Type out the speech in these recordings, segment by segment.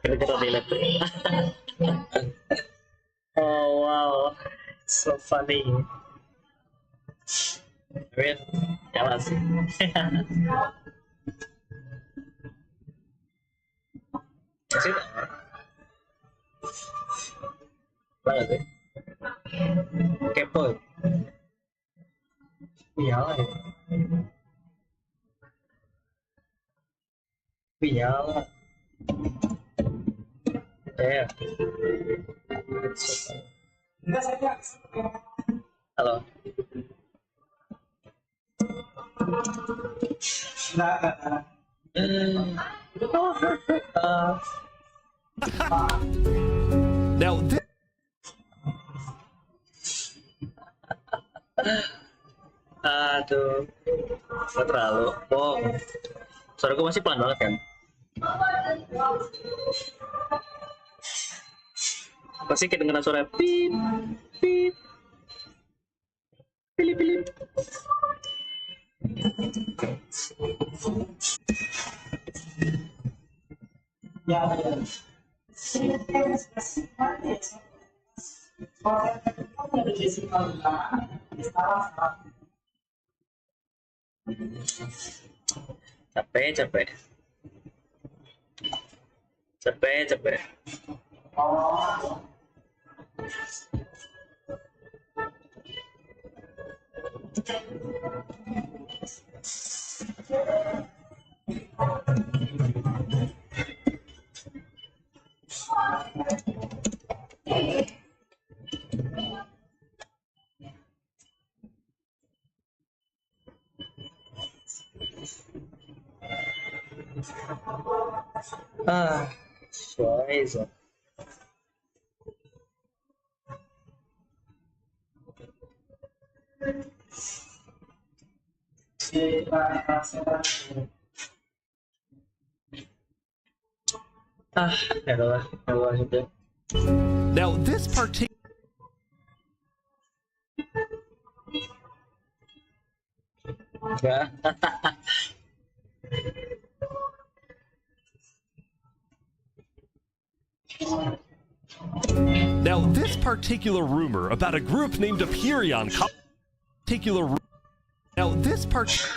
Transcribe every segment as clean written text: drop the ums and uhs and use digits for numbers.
Gara-gara delete. Oh wow, so funny. Wait, ya masih. Masih tak? Banget sih. Kepo. Iyalah ya. Iyalah. Ya. Halo. Now this Aduh, gak terlalu. Bohong. Suara gue masih pelan banget kan? Pasti kedengeran suara pip, pip, pilip, pilip. Capek. Scheiße. Ya udahlah sudah. now this particular Enggak. Now, this particular rumor about a group named Aperion Now, this part...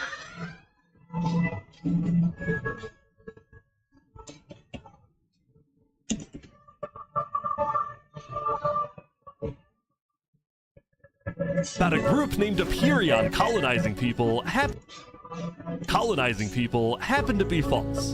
About a group named Aperion colonizing people happened to be false.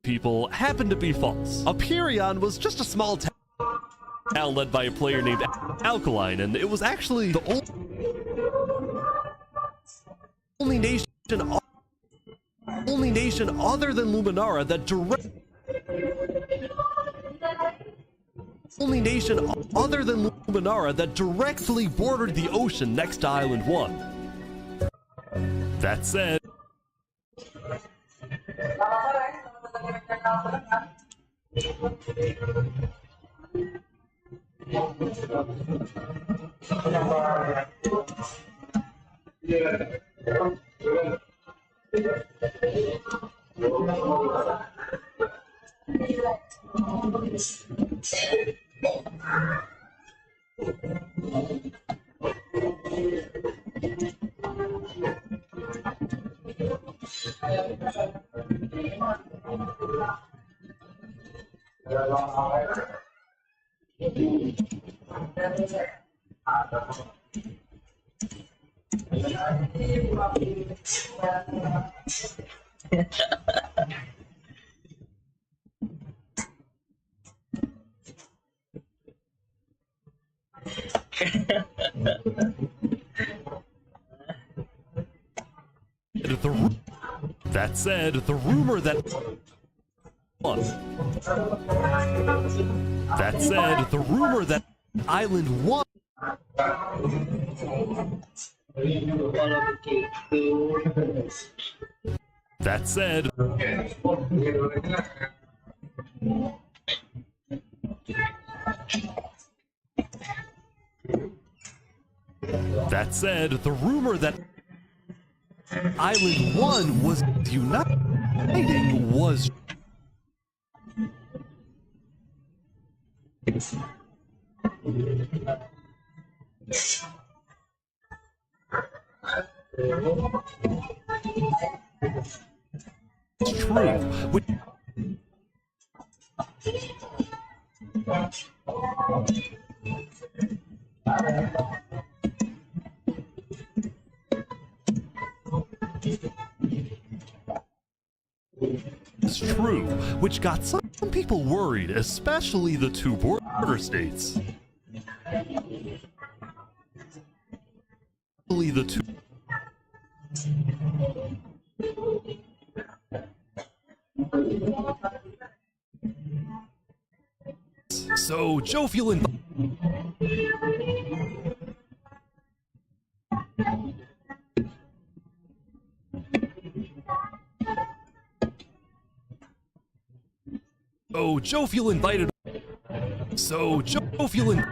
People happened to be false. Aperion was just a small town led by a player named Alkaline, and it was actually the only nation other than Luminara that directly bordered the ocean next to Island 1. That said, the rumor that Island 1 Kalau begitu, That said, the rumor that Island 1 was uniting was true. It's true, which got some people worried, especially the two border states. So Joe feeling invited. So Joe feeling.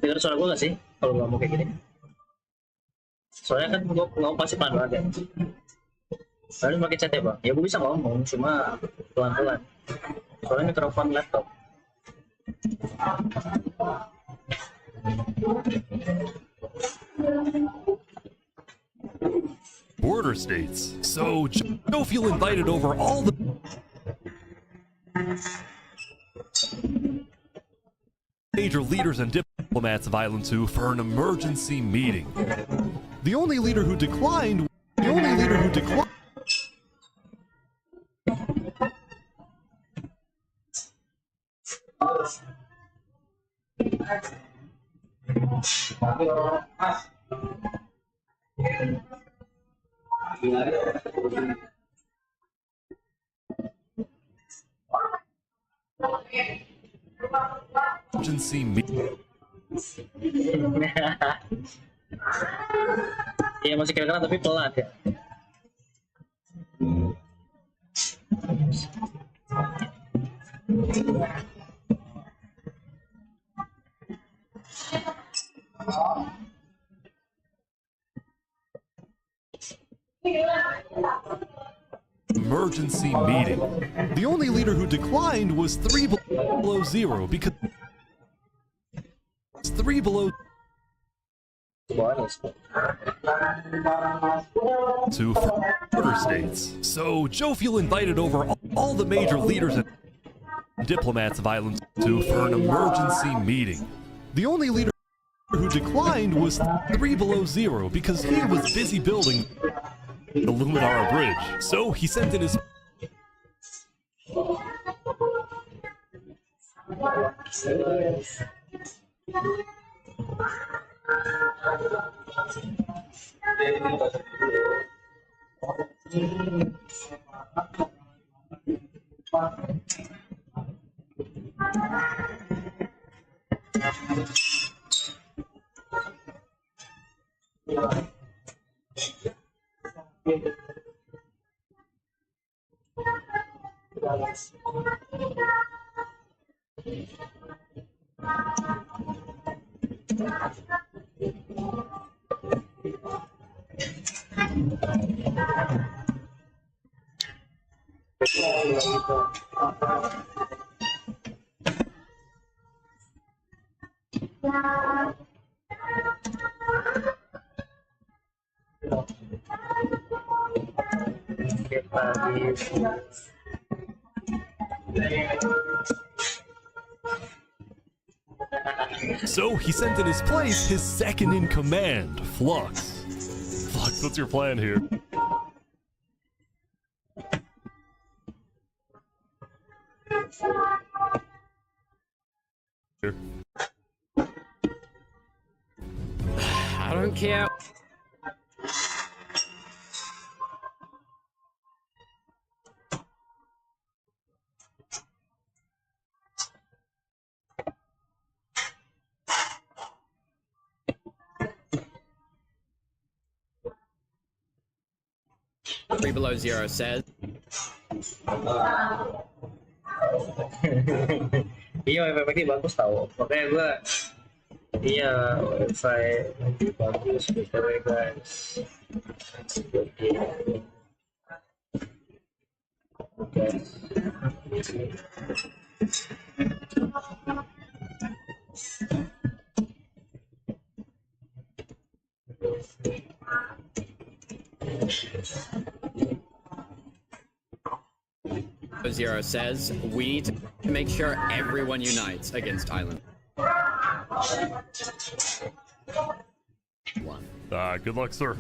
Dengar suara gue gak sih kalau ngomong kayak gini? Soalnya kan gue ngomong pasti pelan banget ya. Harus pakai chat ya bang. Ya gue bisa ngomong cuma pelan-pelan. Soalnya mikrofon laptop. Border states. So Joe feel invited over all the major leaders and diplomats of Island 2 for an emergency meeting. The only leader who declined. Emergency meeting. Iya masih kira-kira tapi pelan ya. Emergency meeting. The only leader who declined was 3 below 0 because it's 3 below 2 for border states. So Joe feel invited over all the major leaders and diplomats of Island 2 for an emergency meeting. The only leader who declined was 3 below 0 because he was busy building the Luminara Bridge. So he sent in his So he sent in his place his second in command, Flux. Flux, what's your plan here? I don't care. Three below zero says. Iya, memang ini bagus tau. Makanya gue, iya, wifi lebih bagus, BTW guys. Oke. Zero says we need to make sure everyone unites against Thailand. One. Good luck, sir.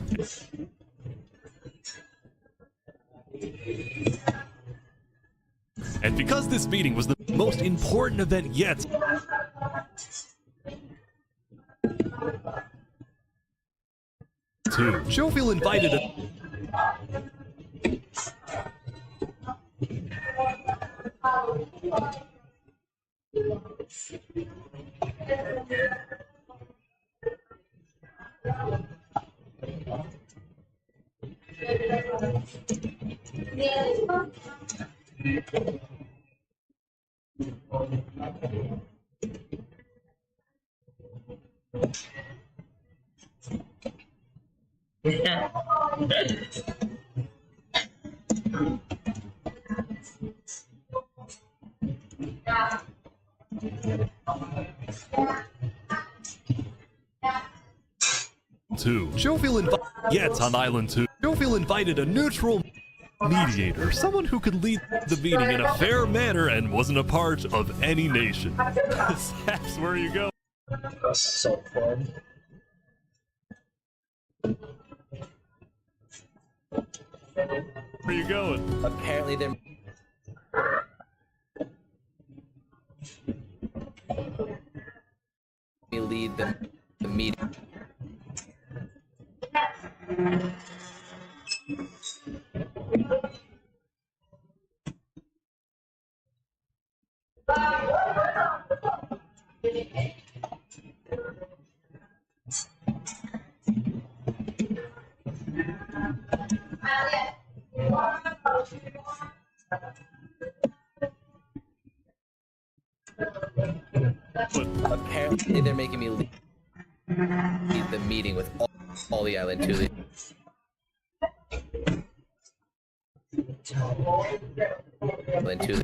And because this meeting was the most important event yet, Jovial invited on Island 2. Jovial invited a neutral mediator, someone who could lead the meeting in a fair manner and wasn't a part of any nation. Saps, where are you going? So fun. Where are you going? Apparently they're we lead the meeting. Apparently they're making me lead the meeting with all the Island 2 leaders. Island 2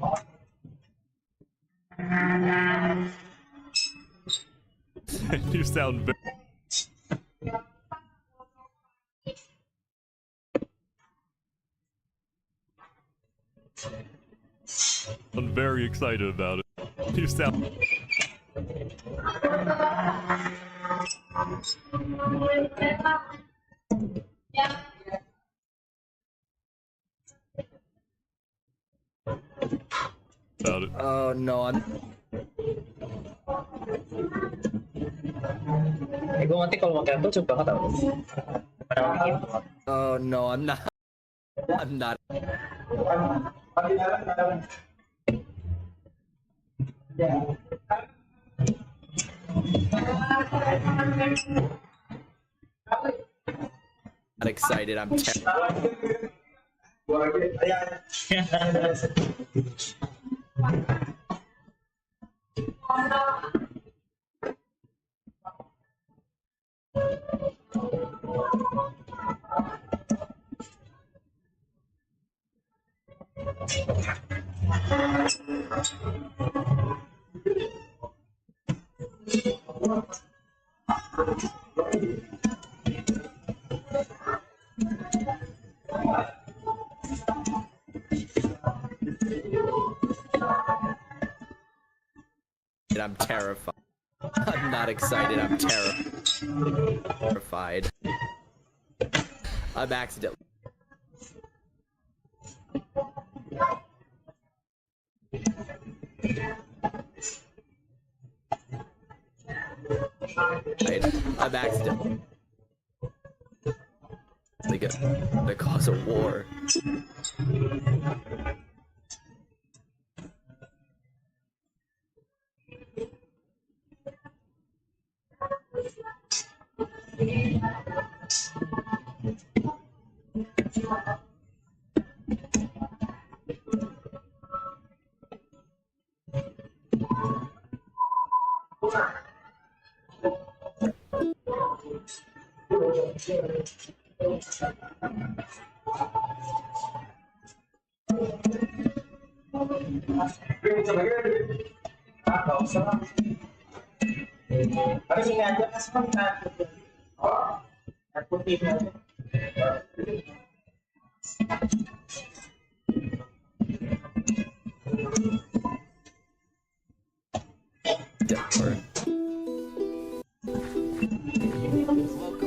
You sound very... I'm very excited about it. You sound... about it. Oh no, I'm... Gue nanti kalau pakai Apple coba banget tau. Oh no, I'm not. I'm not. Not excited. I'm terrified. I'm not excited. I'm terrified. I'm accidentally. I'm accidentally gonna cause a war.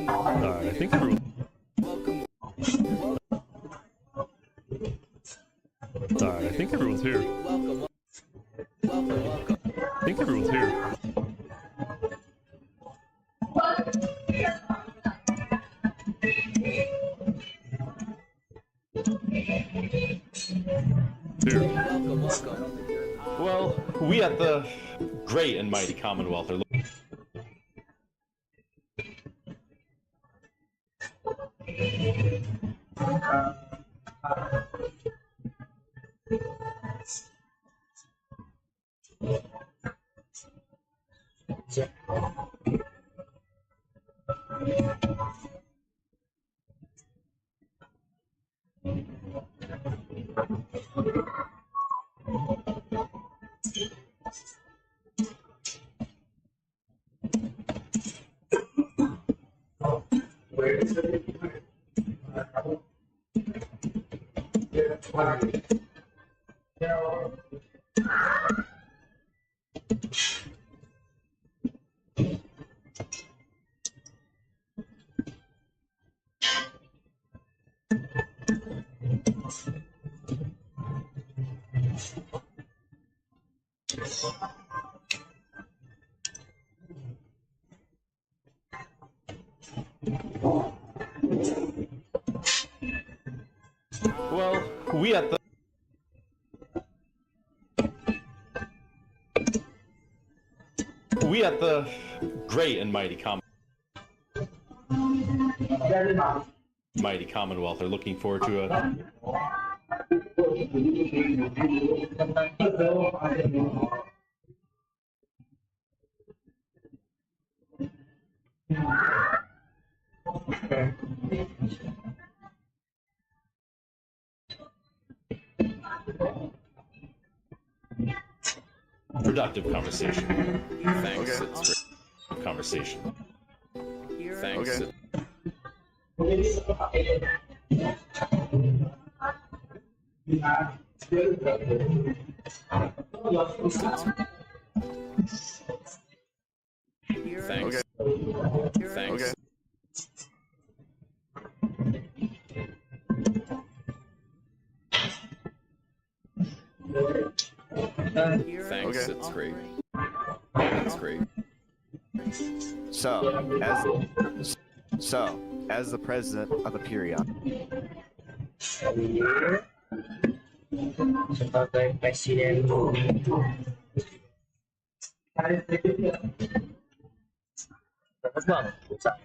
Alright, I think everyone. Alright, I think everyone's here. I think everyone's here. Here. Well, we at the great and mighty Commonwealth are looking. Well, we at the great and mighty Commonwealth are looking forward to a productive conversation. Thanks. Okay. It's great. Conversation. Thanks. Okay. Thanks. Okay. Thanks. Okay. Thanks. Okay. It's great. It's great. So, as the president of a period, sebagai presiden. Bagus bang, bisa.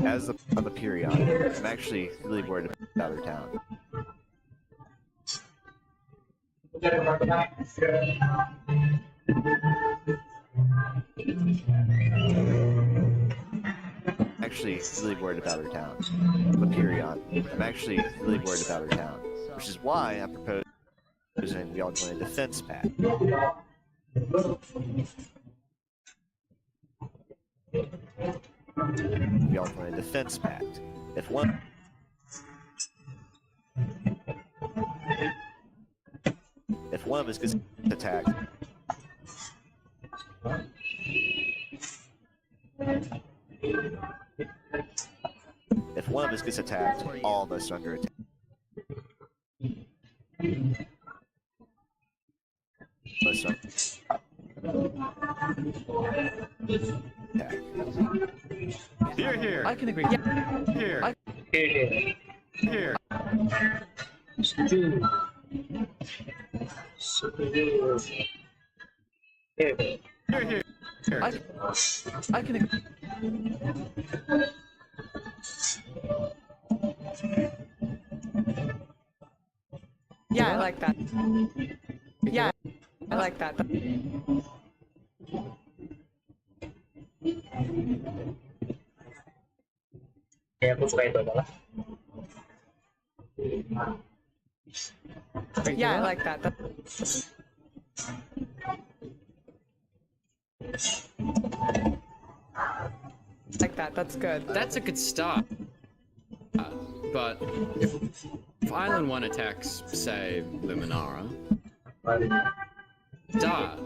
As the of the period, I'm actually really worried about our town. Actually really worried about our town. The period. I'm actually really worried about our town, which is why I'm proposing we all join a defense pact. We all join a defense pact. If one of us gets attacked, all of us are under attack. Here. I can agree. Yeah. Here. Here. Setuju. Here. I can agree. Yeah, I like that. Yeah, I like that. Ya, aku suka itu adalah. Yeah, I like that. Like that. That's good. That's a good start. But if Island 1 attacks, say, Luminara, duh.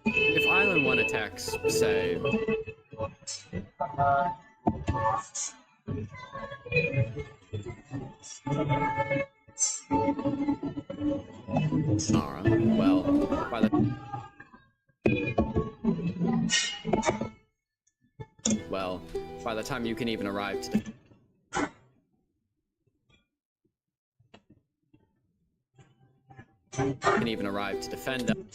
If Island 1 attacks, say... Luminara, well, by the time you can even arrive to defend them.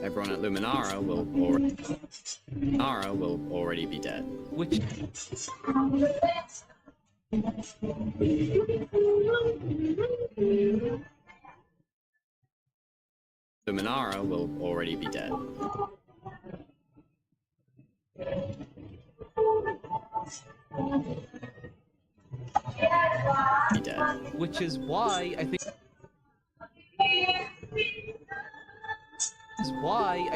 Everyone at Luminara will already be dead. Which Luminara will already be dead. Which is why I think.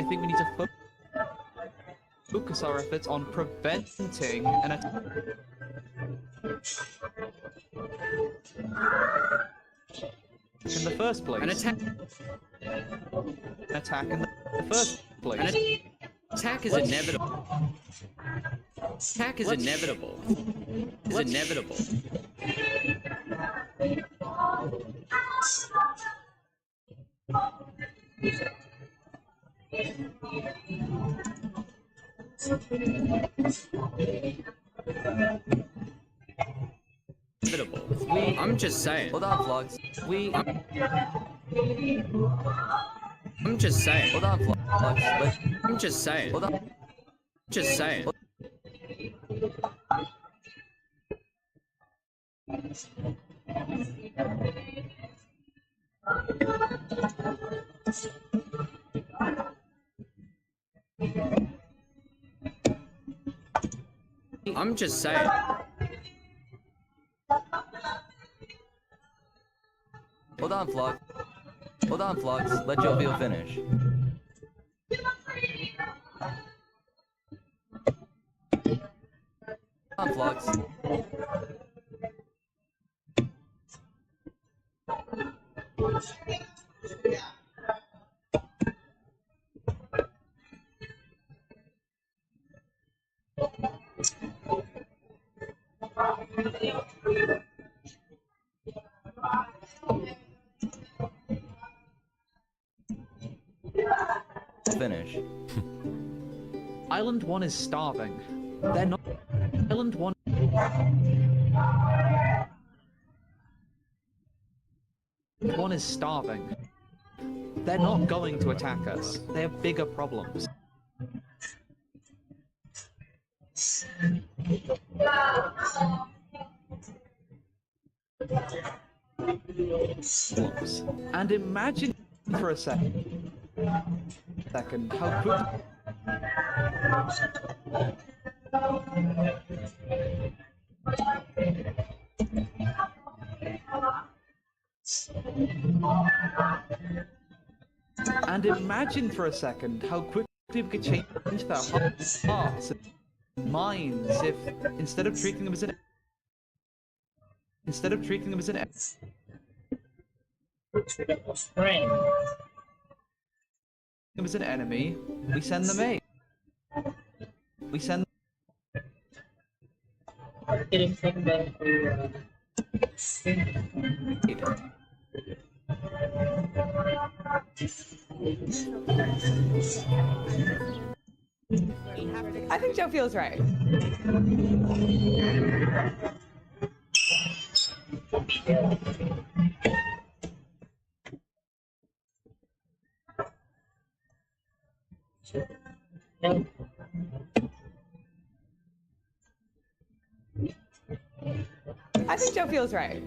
We need to focus our efforts on preventing an attack. In the first place. An attack in the first place. An attack is inevitable. Attack is inevitable. Is inevitable. I'm just saying. Hold on, vlogs. I'm just saying. Hold on, vlogs. I'm just saying. Hold on. Just saying. I'm just saying. Hold on, vlog. Hold on, vlogs. Let Jovial finish. Hold on, vlogs. Finish. Island 1 is starving. They're not. Island 1. One is starving. They're not going to attack us. They have bigger problems. And imagine for a second how quick. And imagine for a second how quickly we could change their hearts and minds if instead of treating them as an enemy, we send them aid. We send aid. I think Joe feels right. I think Joe feels right.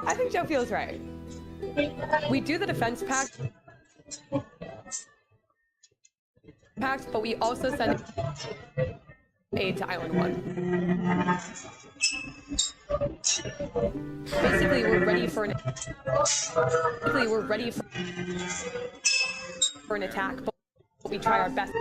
I think Joe feels right. We do the defense pact, but we also send aid to Island 1. Basically, we're ready for an attack, but we try our best.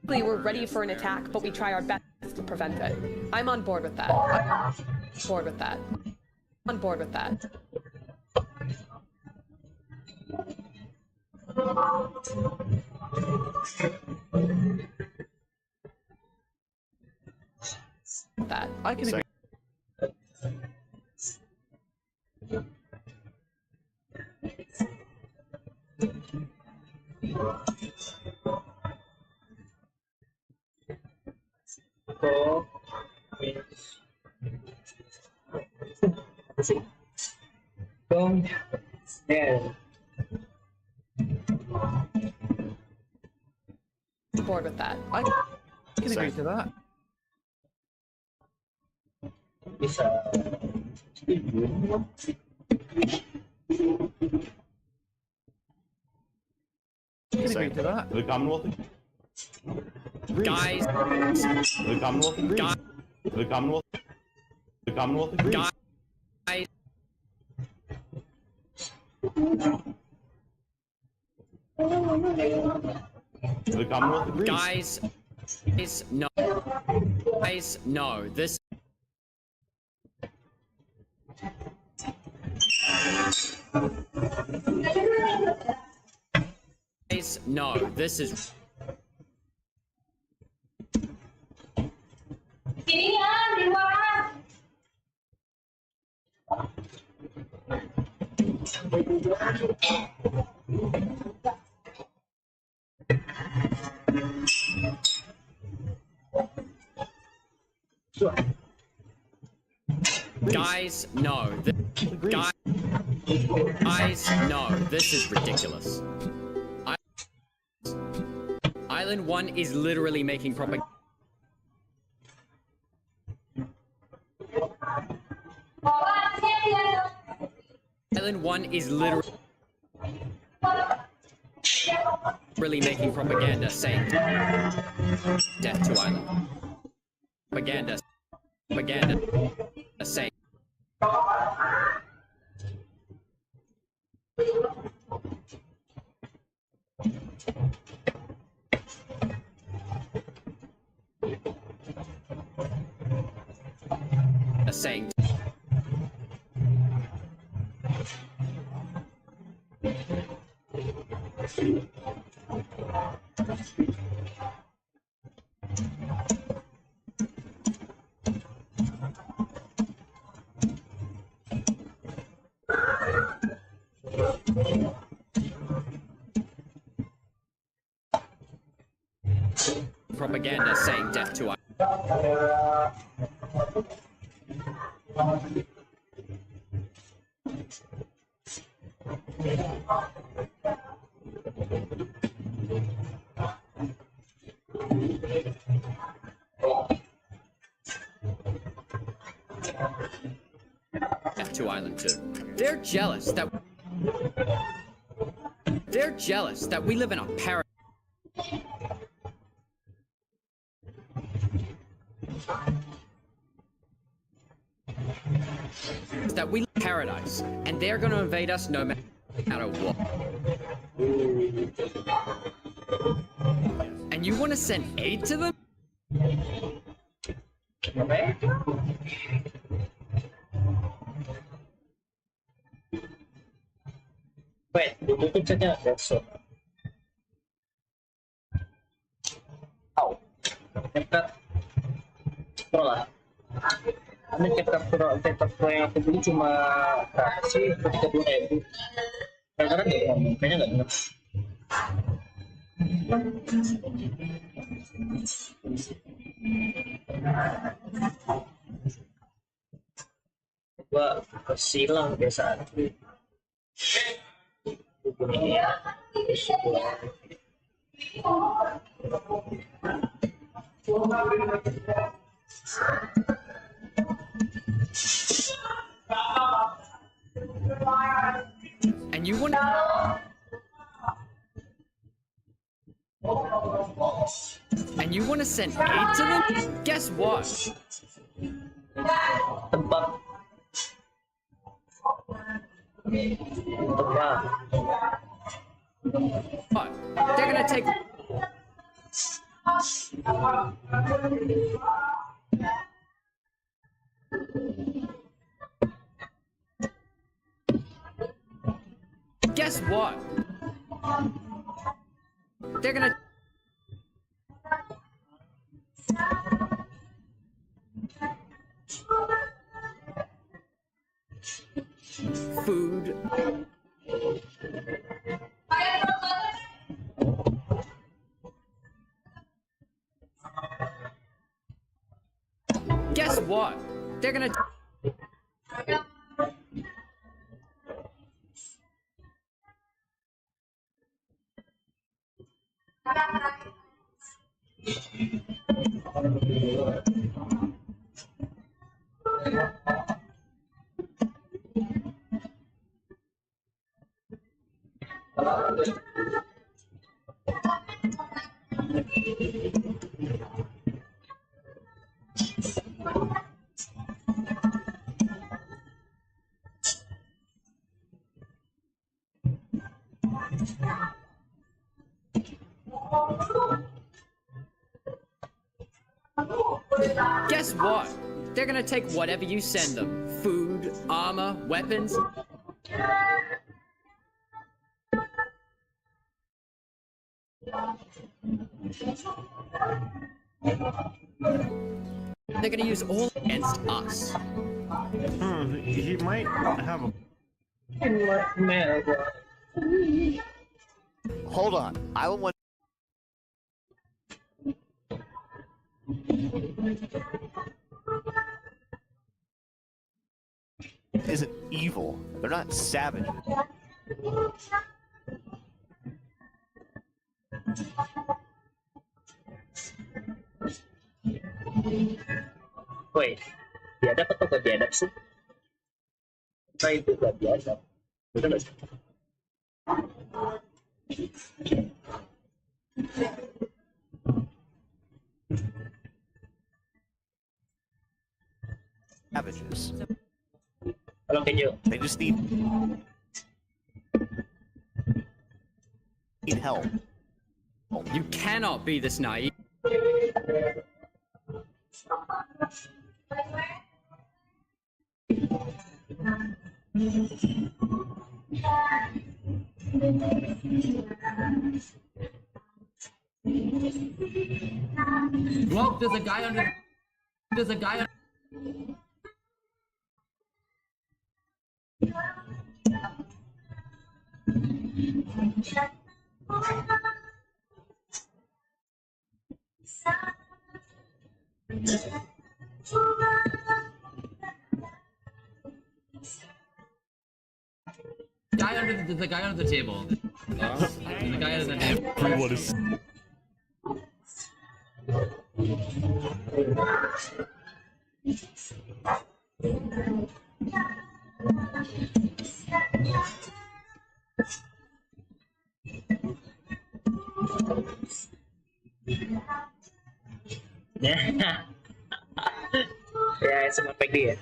We're ready for an attack, but we try our best to prevent it. I'm on board with that. On board with that. That. I can agree. Bored with that. I can agree to that. Can agree to that. The Commonwealth. Guys. The Commonwealth. Guys. The Commonwealth. The Commonwealth. Guys. The Commonwealth. Guys, no. Guys, no. This. Guys, no. This is. Guys, no. Guys, no. This is ridiculous. Island 1 is literally making propaganda. Island 1 is literally. really making propaganda saying death to island. Propaganda saying saying propaganda saying death to island. To island 2. They're jealous that we live in a paradise. That we live in paradise, and they're going to invade us no matter what. And you want to send aid to them? Wait, ditutup chatnya besok. Oh, CapCut Pro lah. Ini CapCut Pro yang aku beli cuma kasih 30.000. Karena dia ngomong, kayaknya nggak inget. Gua kesilang biasa. And you want to send aid to them? Guess what? Tempat. What? They're gonna take Guess what? They're gonna food. Guess what? They're gonna Guess what? They're gonna take whatever you send them. Food, armor, weapons. They're gonna use all against us. He might have a... Hold on. I want. Isn't evil. They're not savages. Woi, biadab atau gak biadab sih? Nah itu gak biadab. Betul gak sih? Savages. Kalau keju. They just need help. You cannot be this naive. Whoa, there's a guy under. There's a guy. There's a guy under the table. There's a guy under the table. Everyone is. Ya, sama Peggy ya.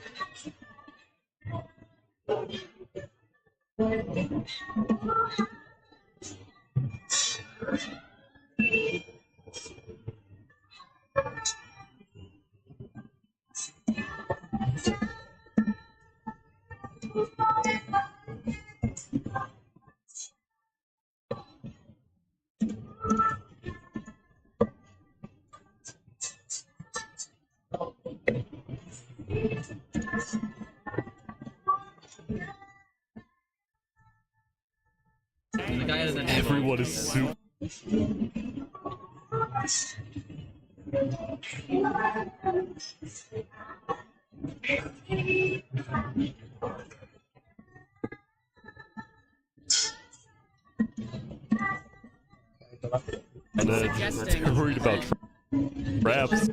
There's a guy under the table. Everyone is super. And they're worried about traps.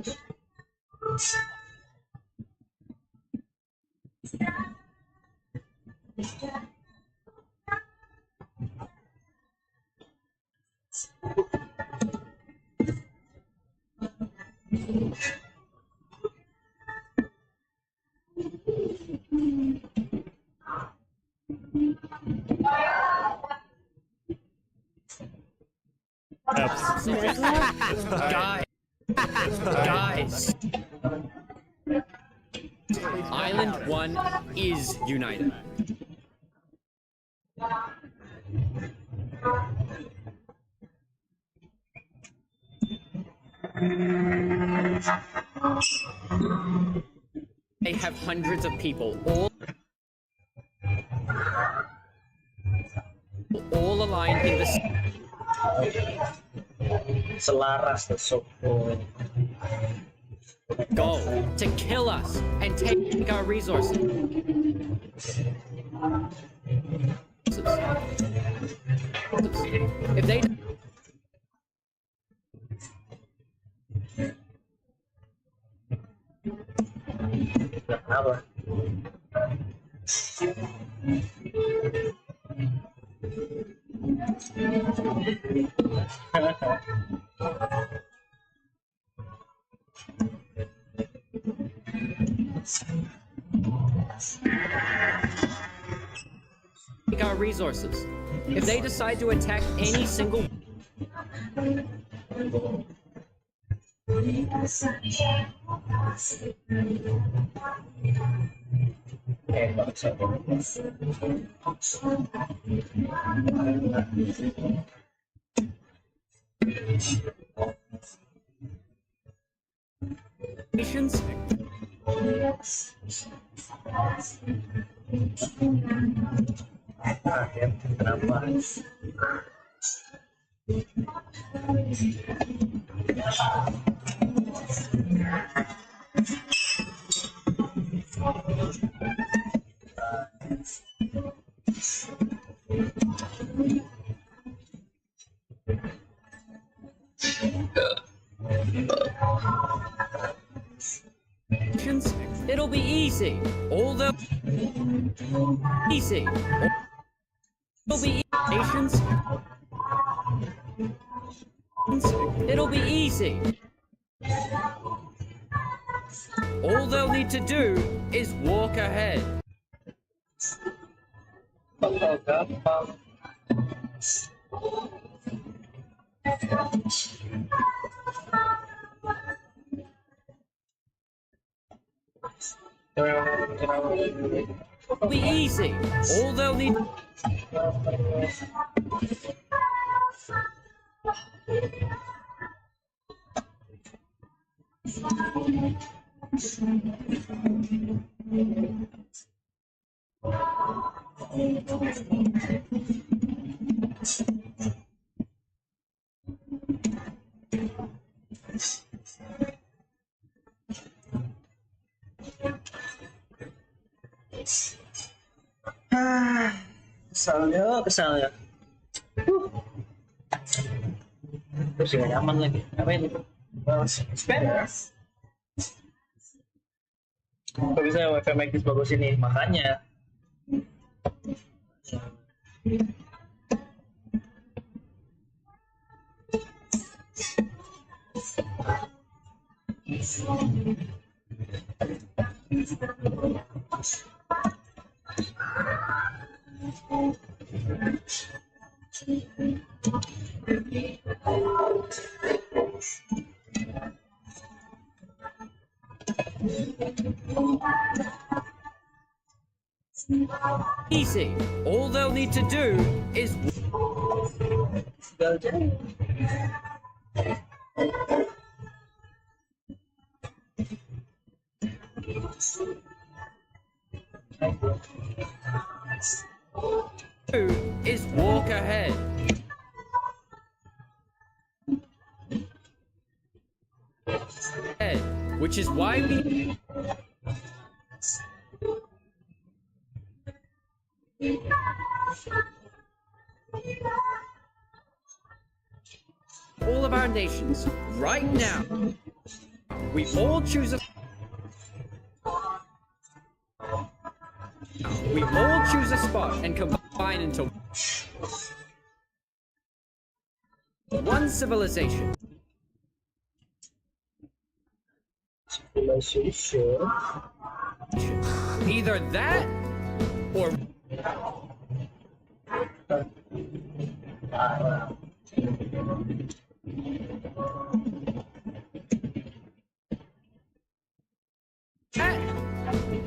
Guys. Island 1 is united. They have hundreds of people, all aligned in the Selaras tuh support. goal to kill us and take our resources. If they Apa? take our resources. If they decide to attack any single nations, Kenapa? nations, it'll be easy. All the easy. It'll be nations. It'll be easy. All they'll need to do is walk ahead. Gampang. It'll be easy. All they'll need. Kesalnya. Terus gak nyaman lagi. Apa ini? Spanish. Kok bisa wifi Magis bagus ini? Makanya. Easy. All they'll need to do is. Is walk ahead. Which is why we. All of our nations, right now, we all choose a. We all choose a spot and combine into one civilization. Either that or.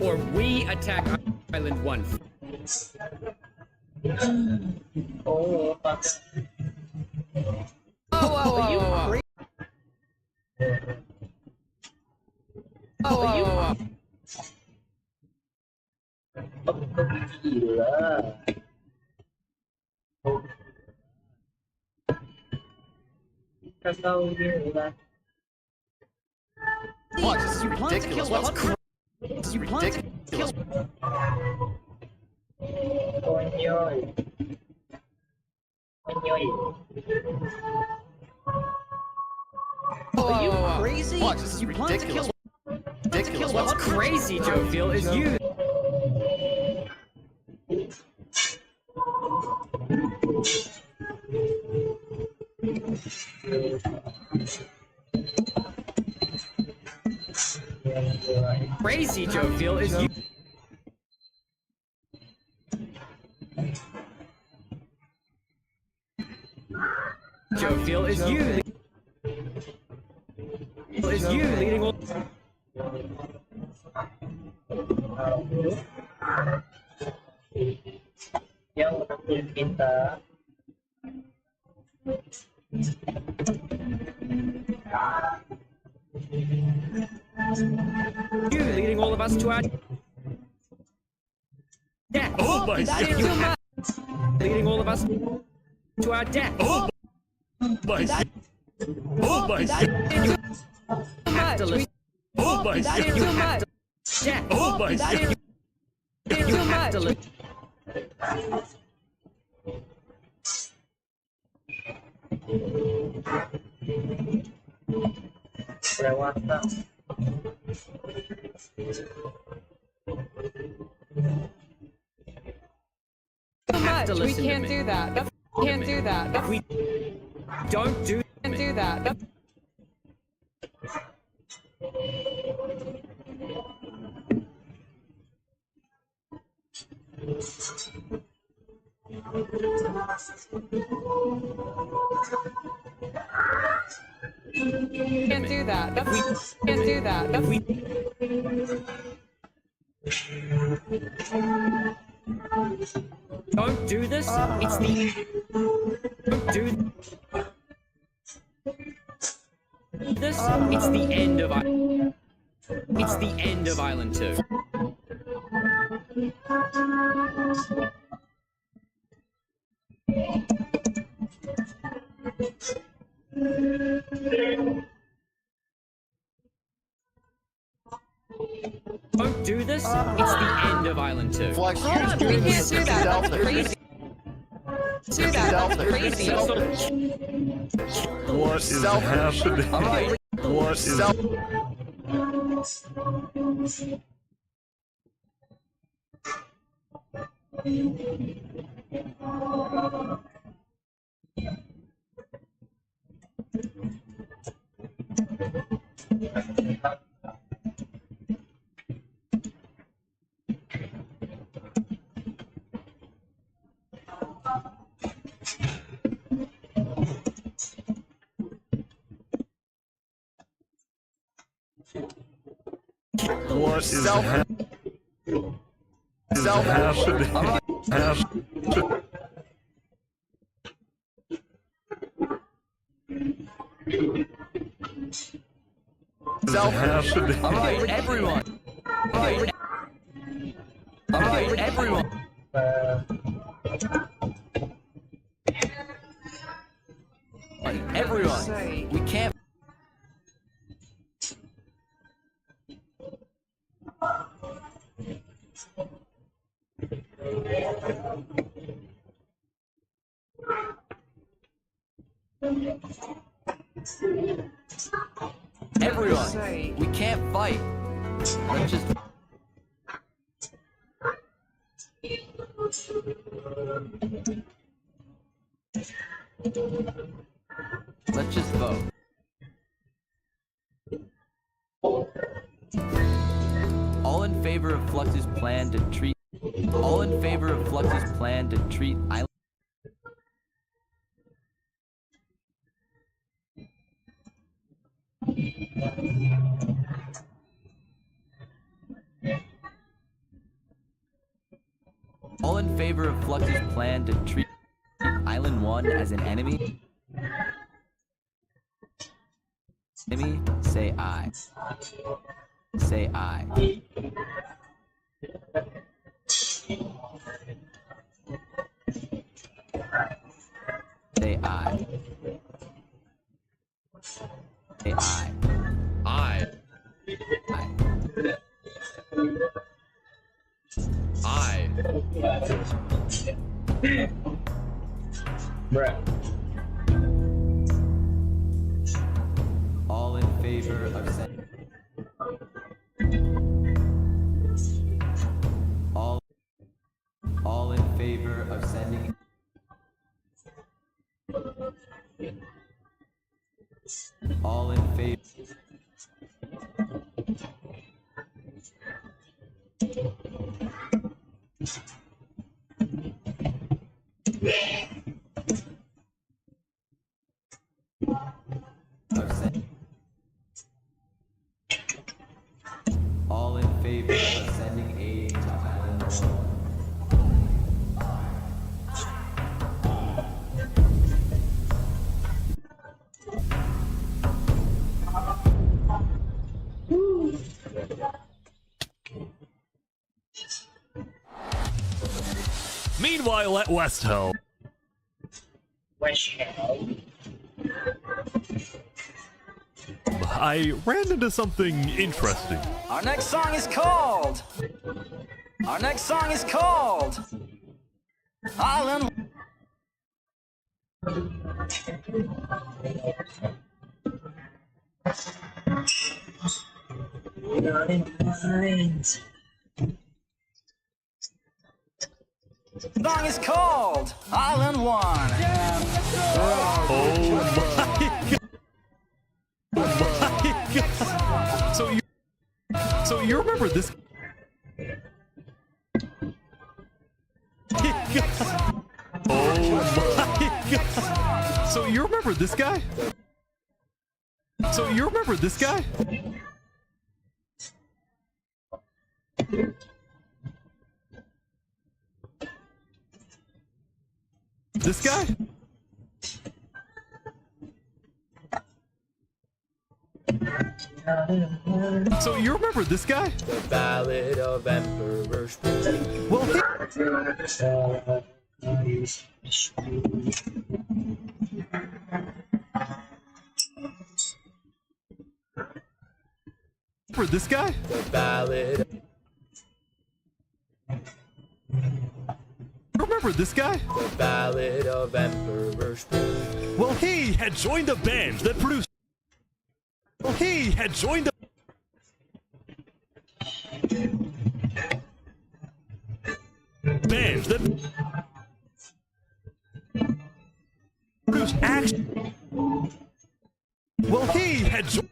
Or we attack Island 1. Oh, gila. Kau gila. What? This is ridiculous. What's this is ridiculous. Konyoy. Konyoy. Are you crazy? What? This is ridiculous. Ridiculous. What's crazy, Joe Feel, is you. Crazy, Joe Feel, is you. Joe Feel is you. Is you leading all. Yang minta. You leading all of us to our death. Oh my God. Leading all of us to our death. Oh my God. Oh my God. Capitalism. Oh my God. You have to death. Oh my God. You have to live. Kelewatan. We can't do that. We can't do that. If we don't do do that. Can't do that. Can't do that. Don't do this. It's the. Don't do this. It's the end of. It's the end of Island 2. Don't do this. It's the end of Island 2. Flex, We can't do that. That's crazy. Do that. That's crazy. What is happening? What is What is happening? Alright, everyone. Alright, everyone. Everyone. We can't. Everyone, we can't fight. Let's just. Let's just vote. All in favor of Flux's plan to treat. All in favor of Flux's plan to treat Island. All in favor of Flux's plan to treat Island 1 as an enemy? Enemy? Say aye. Say aye. Say aye. Say aye. I. Bruh. All in favor of sending. All in favor of sending. All in favor. All in favor of sending aid to Island 1. Meanwhile, at West Hill. I ran into something interesting. Our next song is called. Island. Song is called Island 1. Oh my god. my god! So you remember this? Oh my god! So you remember this guy? So you remember this guy? This guy? So you remember this guy? The Ballad of Emperor Spoon. Well, for this guy? The Ballad. Remember this guy? The Ballad of Emperor Spoon. Well, he had joined a band that produced. Well, he had joined a band that produced action. Well, he had joined.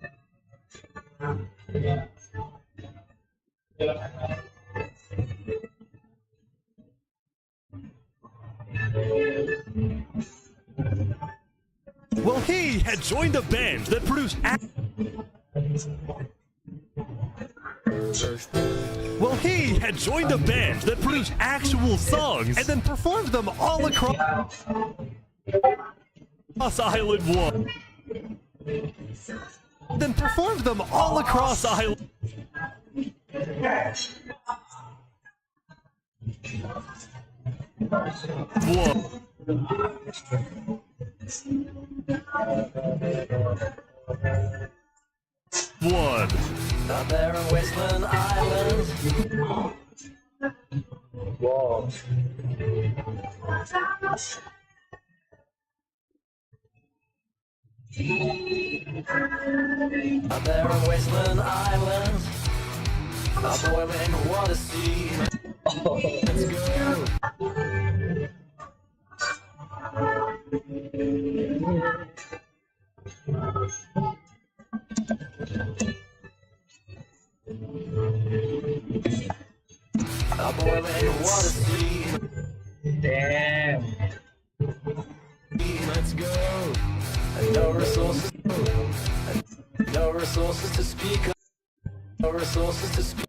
Well, he had joined a band that produced. Well, he had joined a band that produced actual songs and then performed them all across Island 1. Then performed them all across Island. Whoa. One. Out there in Wasteland Island. Whoa. Out there in Wasteland Island. A boiling water sea. Let's go. A boiling water sea. Damn. Let's go. And no resources. No resources to speak of. No resources to speak.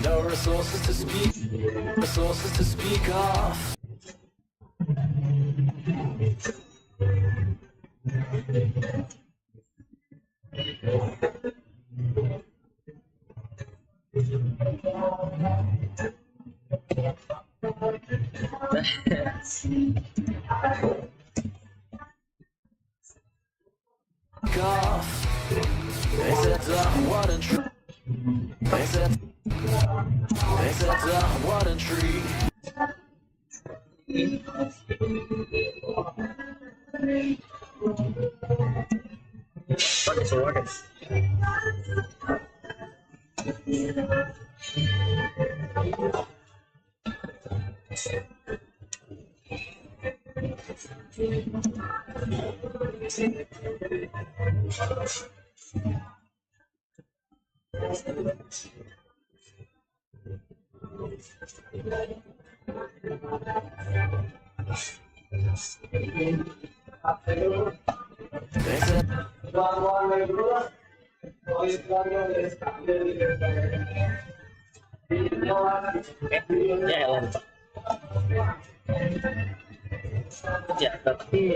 No resources to speak. Resources to speak of. Off. They said, what and tree. They said, what and tree. What is They said, ya, tapi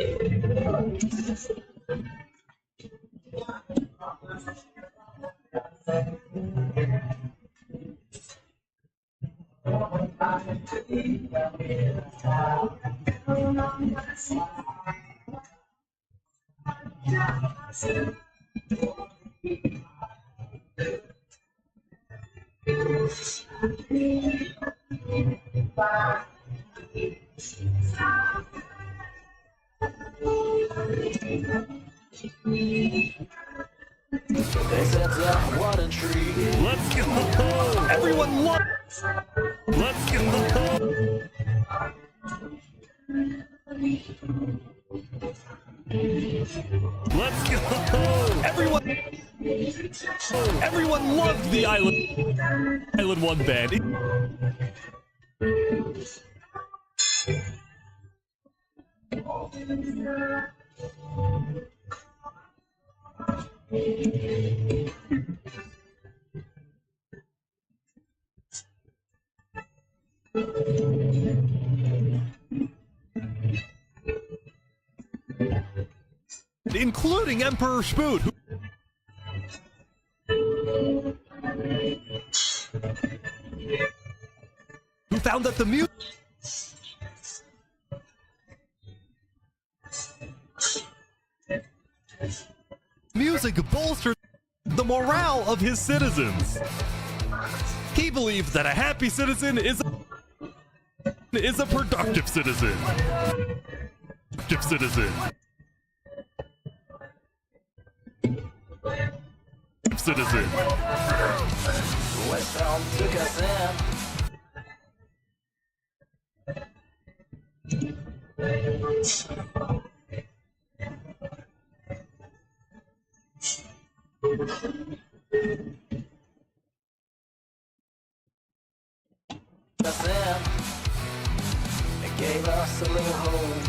they said, what and tree. Let's go! Everyone loves. Let's go! Everyone loved the Island 1 band. Including Emperor Spoot, who found that the music bolstered the morale of his citizens. He believed that a happy citizen is a productive citizen. Citizen. Westbound to KESEMPATAN. KESEMPATAN. It gave us a little home.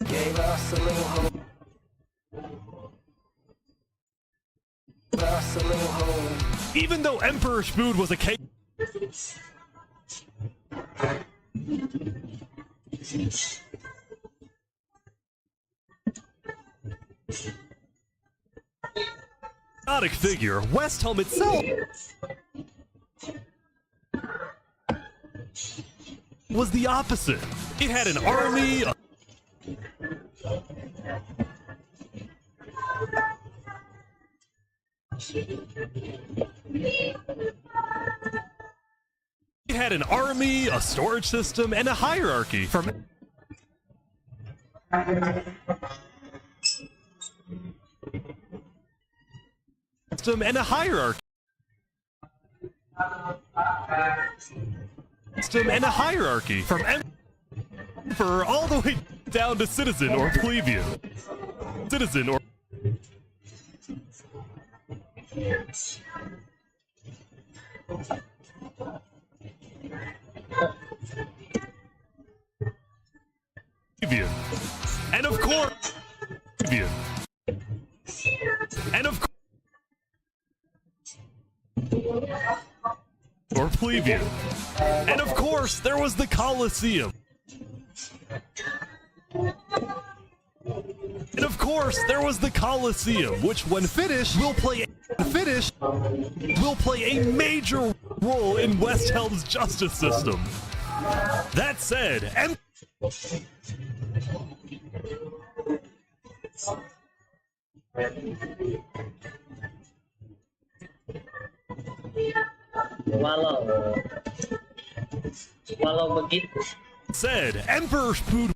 Gave us a little hope. Gave us a little hope. Even though Emperor Spood was a chaotic figure, Westhelm itself was the opposite. It had an army, a storage system, and a hierarchy from emperor all the way down to citizen or plebeian. And of course, or plebeian. And of course, there was the Colosseum. Which when finished will play a major role in Westhelm's justice system. That said, walau begitu, Emperor Spood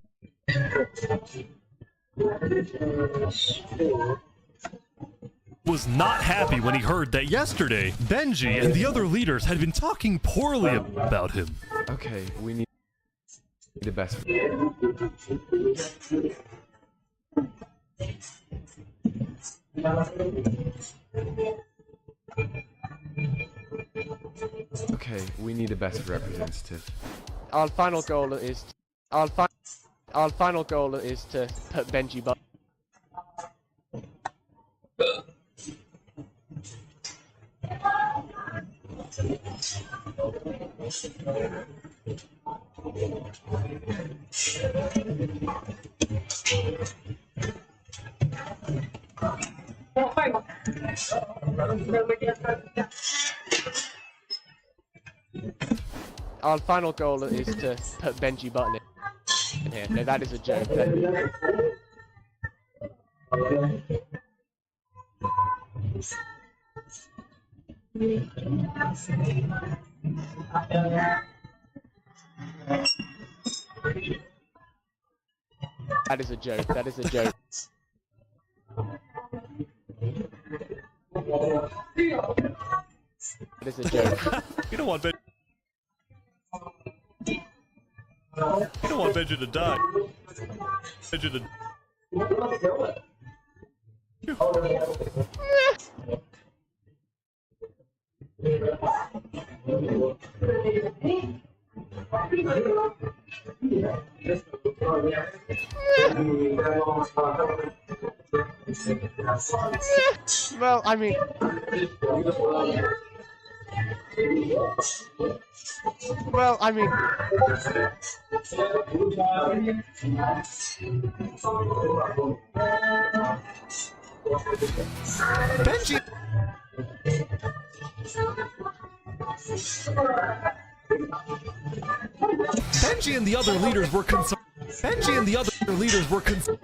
was not happy when he heard that yesterday Benji and the other leaders had been talking poorly about him. Okay, we need the best. Okay, we need a better representative. Our final goal is to put Benji back. Our final goal is to put Benji Button in here. No, that is a joke. That is a joke. That is a joke. That is a joke. You don't want Benji to die. Benji to... Well, I mean... Well, I mean... Benji! Benji and the other leaders were concerned. Benji and the other leaders were concerned.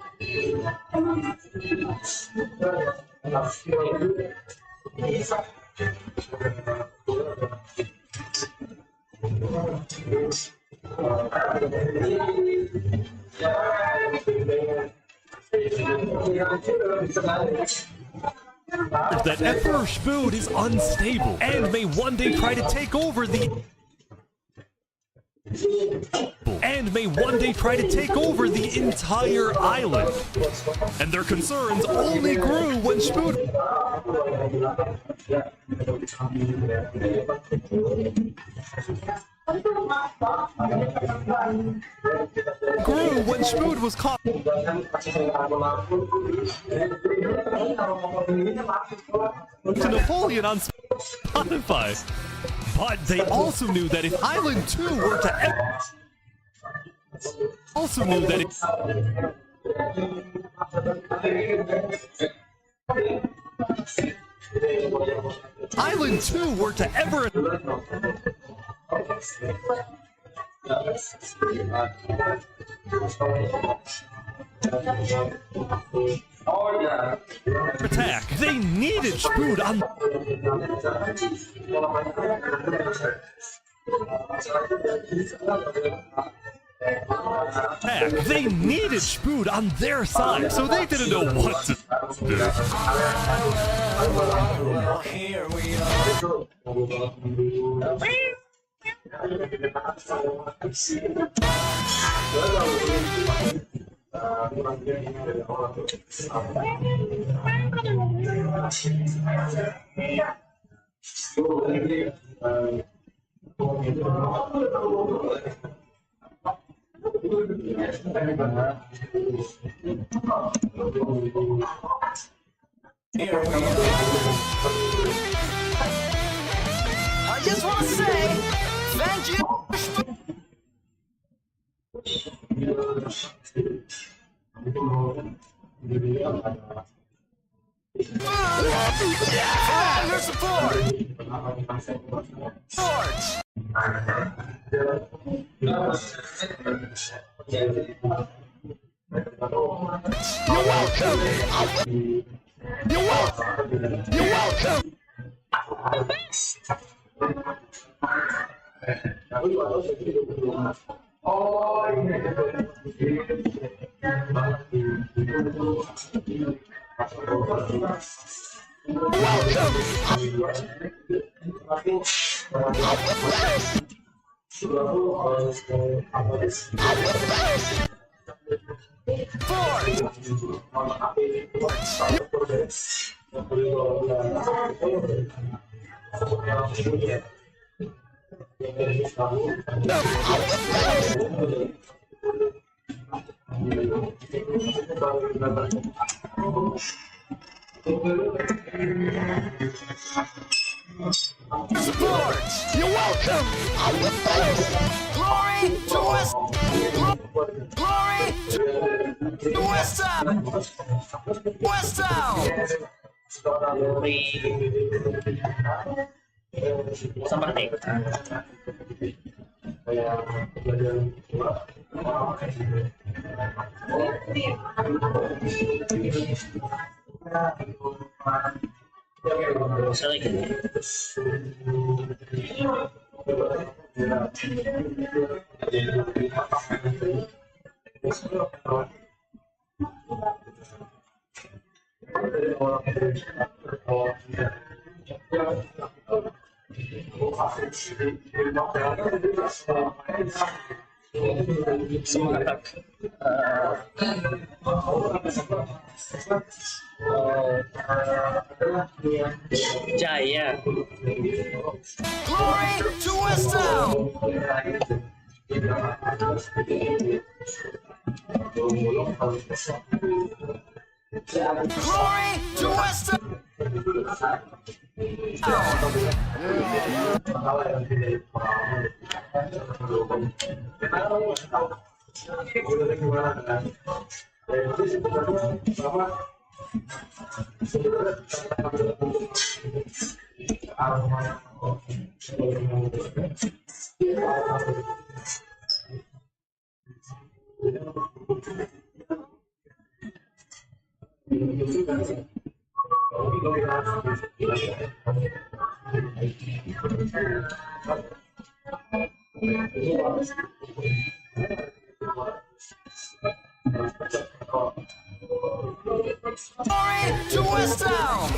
That Emperor Spood is unstable and may one day try to take over the entire island. And their concerns only grew when Spood was caught. To Napoleon on Spotify. But they also knew that if Island 2 were to Island 2 were to ever attack, they needed Spood on They needed Spood on their side, so they didn't know what to do. Here we are. I just want to say thank you. For your support. You're welcome. You're welcome. You're welcome. Support! You're welcome! Glory to West! Glory to West Town! West Town! Seperti Misalnya gini. Semangat. Jaya. Glory to Westtown! Glory to Westtown! Glory to Westtown!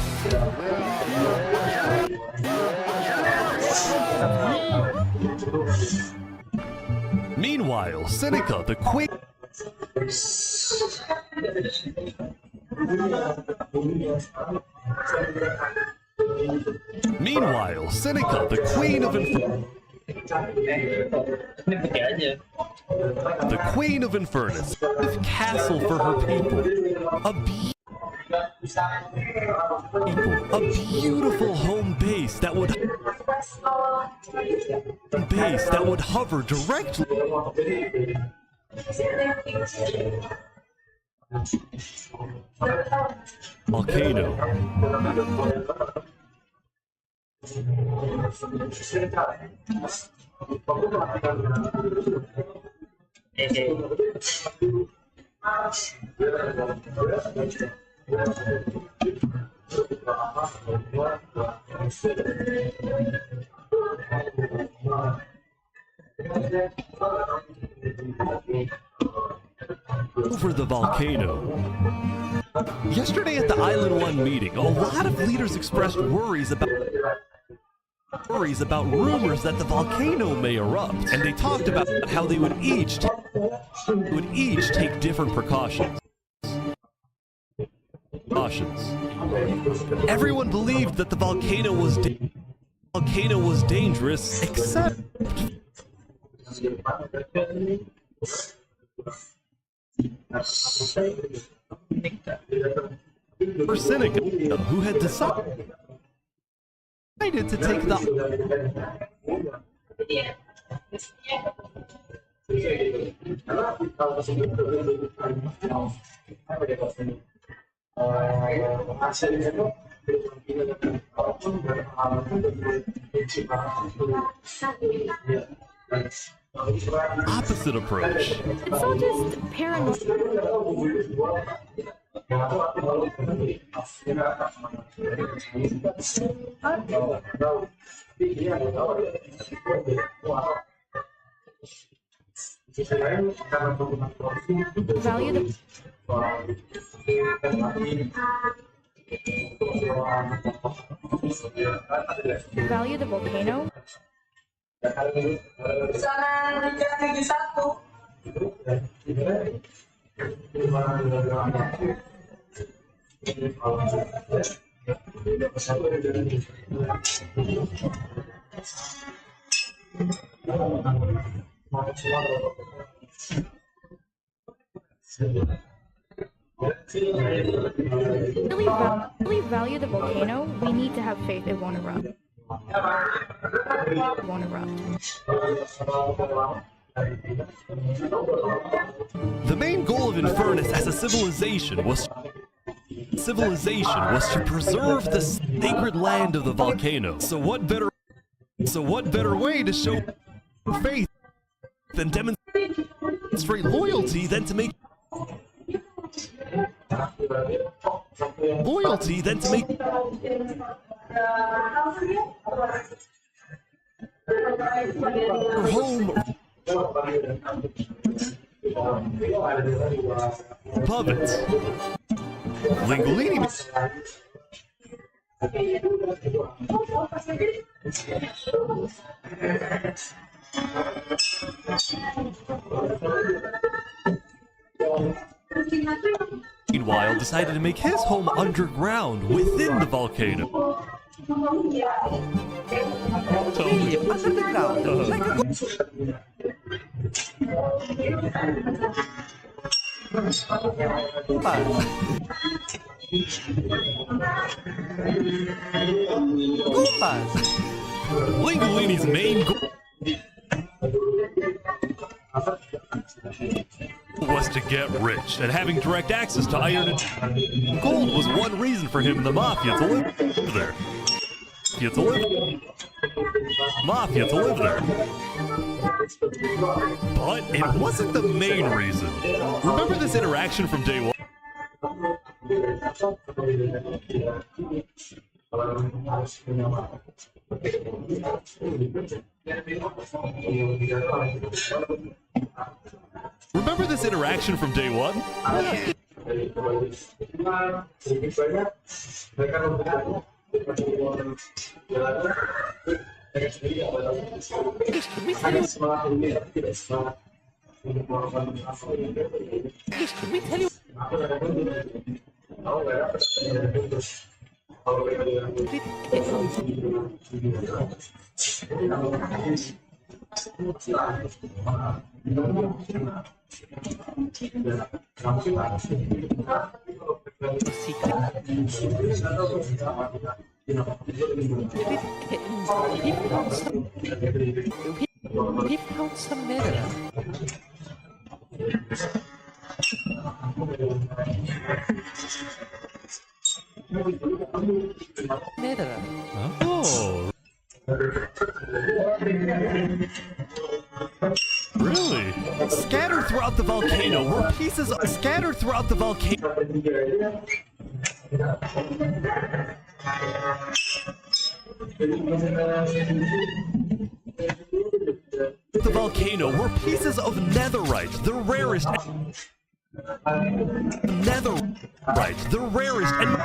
Meanwhile, Seneca, the queen. Meanwhile, Seneca, the queen of the queen of Infernus, a castle for her people, a beautiful home base that would hover directly. Volcano. Over the volcano. Yesterday at the Island 1 meeting, a lot of leaders expressed worries about rumors that the volcano may erupt, and they talked about how they would each take different precautions. Everyone believed that the volcano was dangerous, except for Seneca, who had decided to take the opposite approach. It's all just paranoid. Value the volcano. Really value the volcano. We need to have faith it won't erupt. The main goal of Infernus as a civilization was to preserve the sacred land of the volcano. So what better way to show faith than demonstrate loyalty than to make loyalty than to make her home above it. Lingolini. Meanwhile, decided to make his home underground within the volcano. Lingolini's main goal was to get rich, and having direct access to iron and gold was one reason for him and the Mafia to live there. Mafia to live there. But it wasn't the main reason. Remember this interaction from day one? Remember this interaction from day one? Oh. Really? Scattered throughout the volcano were pieces of scattered throughout the volcano. The volcano were pieces of netherite, the rarest. Netherite, the rarest and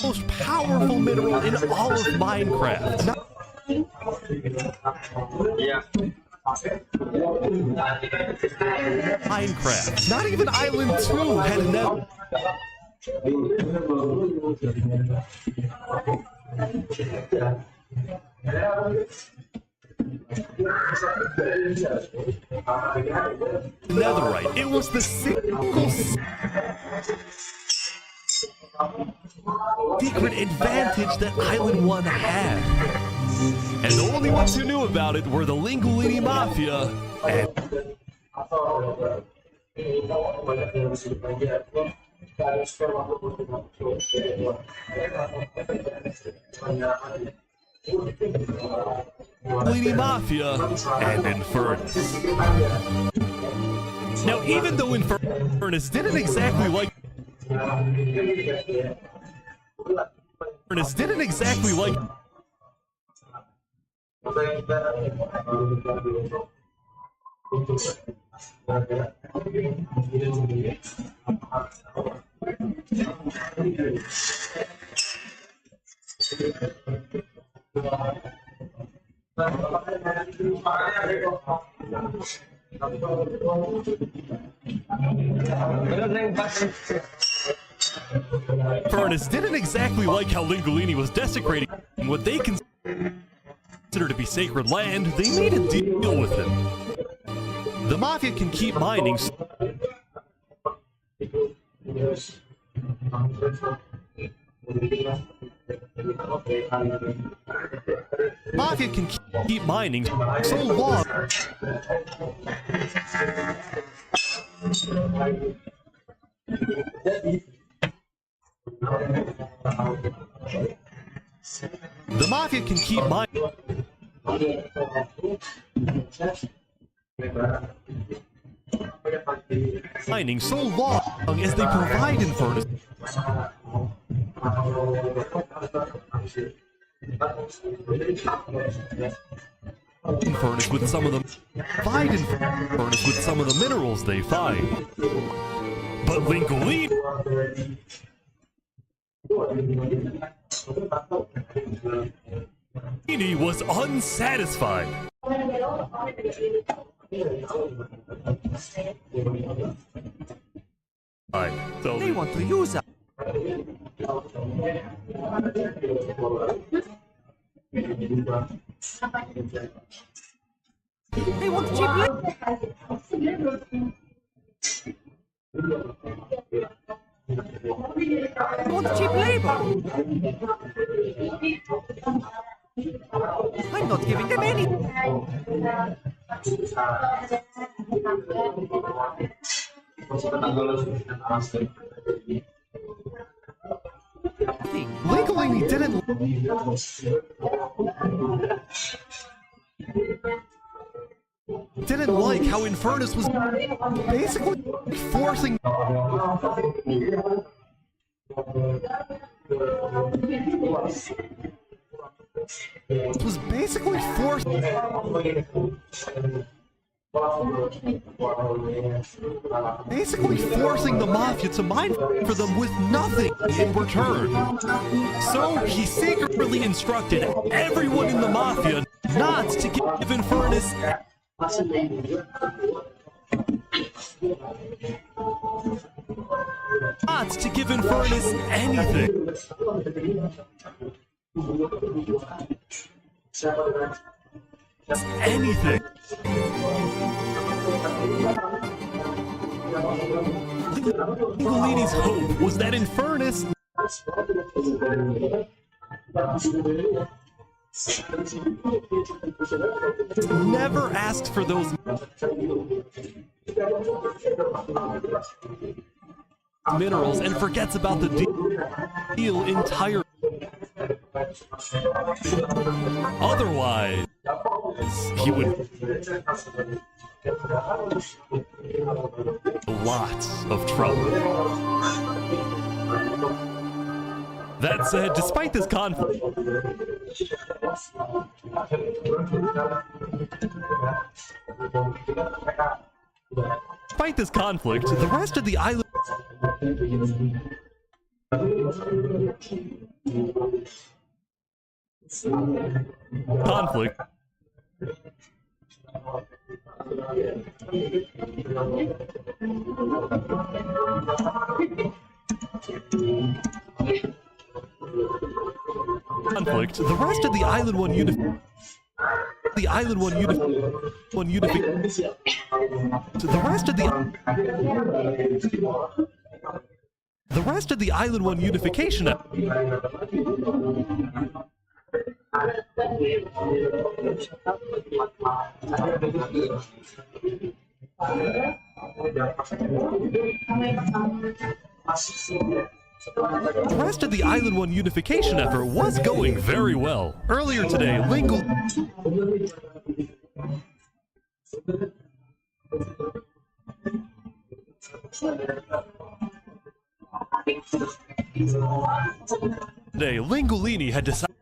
most powerful mineral in all of Minecraft. Minecraft. Not even Island 2 had a nether. Netherite. It was the single secret advantage that Island 1 had. And the only ones who knew about it were the Lingolini Mafia and Lingolini Mafia and Infernus. Now, even though Infernus didn't exactly like Infernus didn't exactly like how Lingolini was desecrating what they considered to be sacred land. They made a deal with him. The Mafia can keep mining. Mafia can keep mining so long. The Mafia can keep mining so long as they provide Infernus furnace with some of them find in furnace with some of the minerals they find. But Linguini was unsatisfied. So They want to use us. They want cheap labor. They want cheap labor. I'm not giving them any. Linguini didn't like how Infernus was basically forcing forcing the Mafia to mine for them with nothing in return. So he secretly instructed everyone in the Mafia not to give Infernus anything. Anything. Linguini's hope was that Infernus never asked for those minerals and forgets about the deal entirely. Otherwise, he would lots of trouble. That said, despite this conflict, the rest of the island conflict the rest of the island one unification. The rest of the island one unification. The rest of the Island 1 unification effort was going very well. Earlier today, Lingolini had decided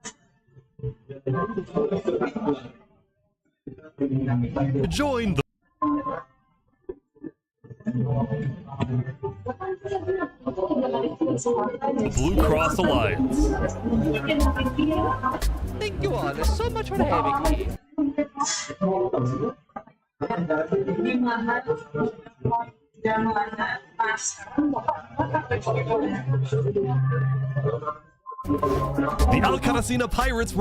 to join the Blue Cross Alliance. Thank you all so much for having me. The Alcaracina pirates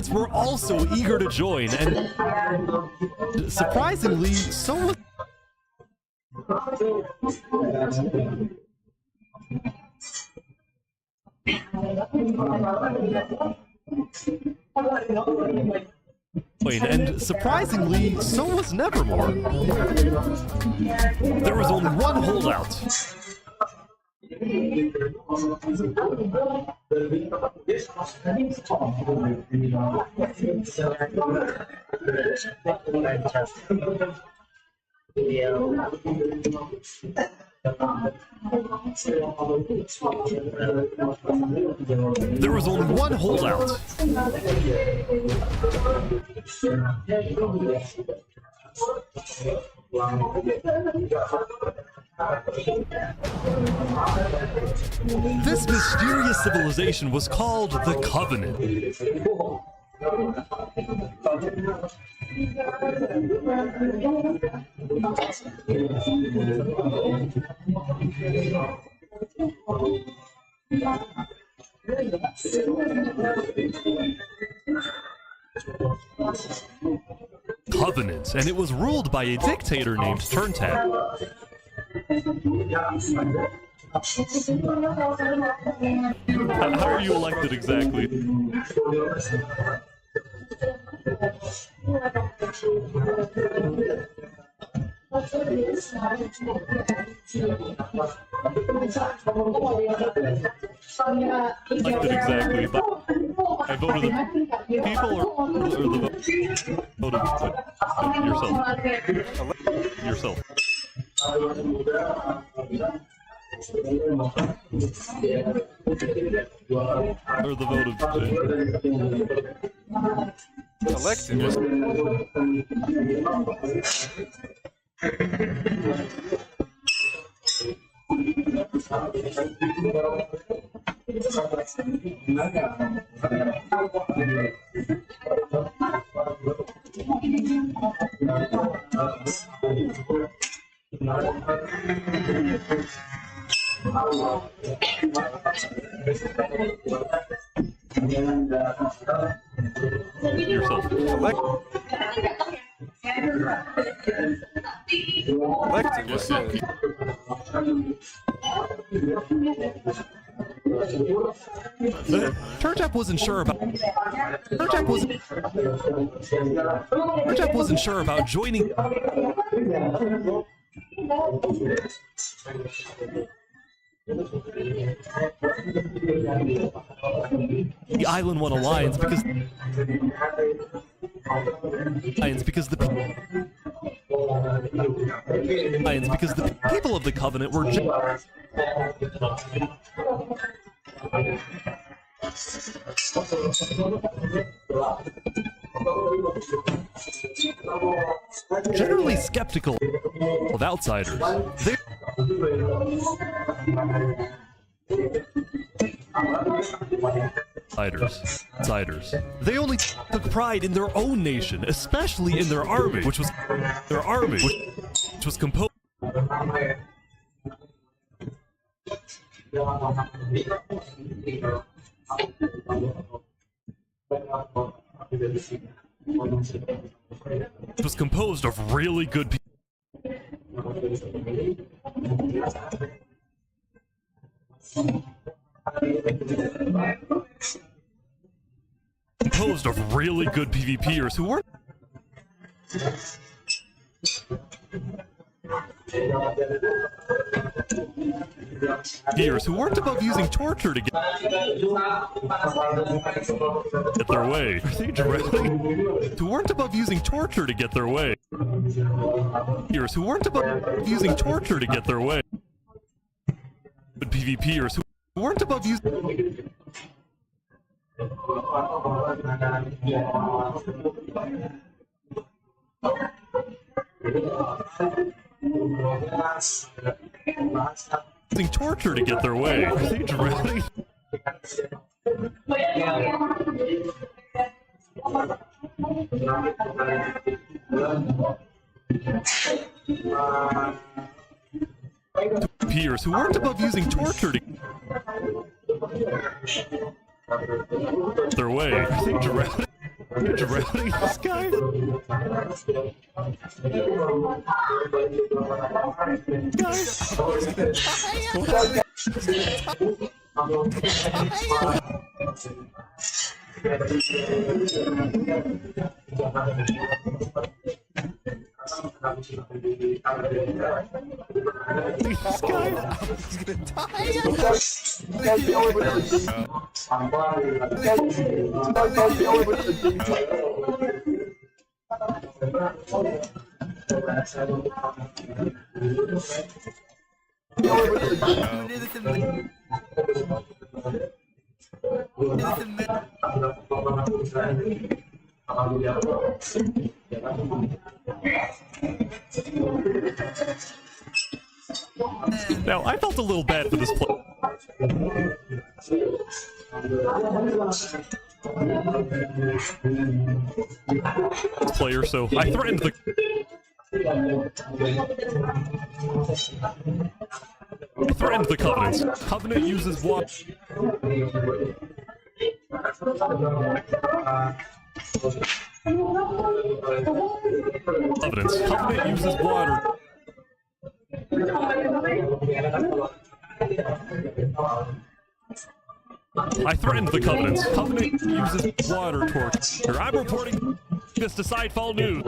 were also eager to join, and surprisingly, so was Nevermore. There was only one holdout. There was only one holdout. This mysterious civilization was called the Covenant. Covenant, and it was ruled by a dictator named Turntap. How are you elected exactly? Elected exactly, but I voted the people or the vote of yourself. Or the vote of elected. yourself. Elected, what's that? Turntap wasn't sure about. Turntap wasn't sure about joining. The island won alliance because the people of the Covenant were generally skeptical of outsiders. Outsiders. They only took pride in their own nation, especially in their army, which was composed. It was composed of really good people. Composed of really good PvPers who weren't above using torture to get their way. Who weren't above using torture to get their way. Who weren't above using torture to get their way. But PvPers who weren't above using. Using torture to get their way. Are they drowning? Peers who weren't above using torture to their way. Are they drowning? You're drowning this guy? This guy. He's gonna die. Now, I felt a little bad for this player, so I threatened the covenants. Covenant uses what? Covenants. Covenant uses water. I threatened the covenants. Covenant uses water torture. I'm reporting this to Sidefall News.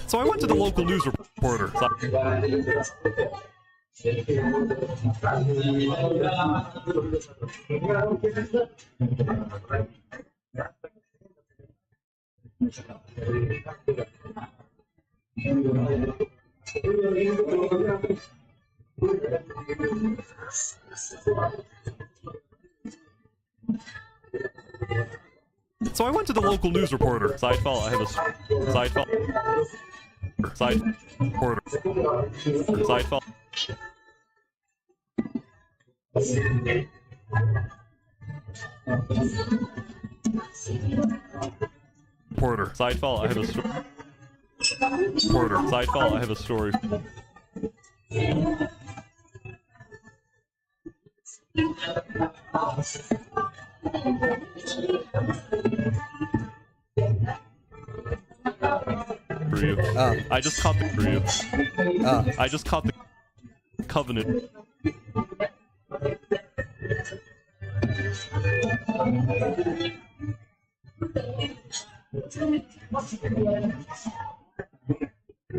So I went to the local news reporter. So I went to the local news reporter. Sidefall, I have a sidefall. Side reporter. Sidefall. Reporter. Sidefall, I have a story. Reporter. Sidefall, I have a story. For you. I just caught the for you. I just caught the covenant.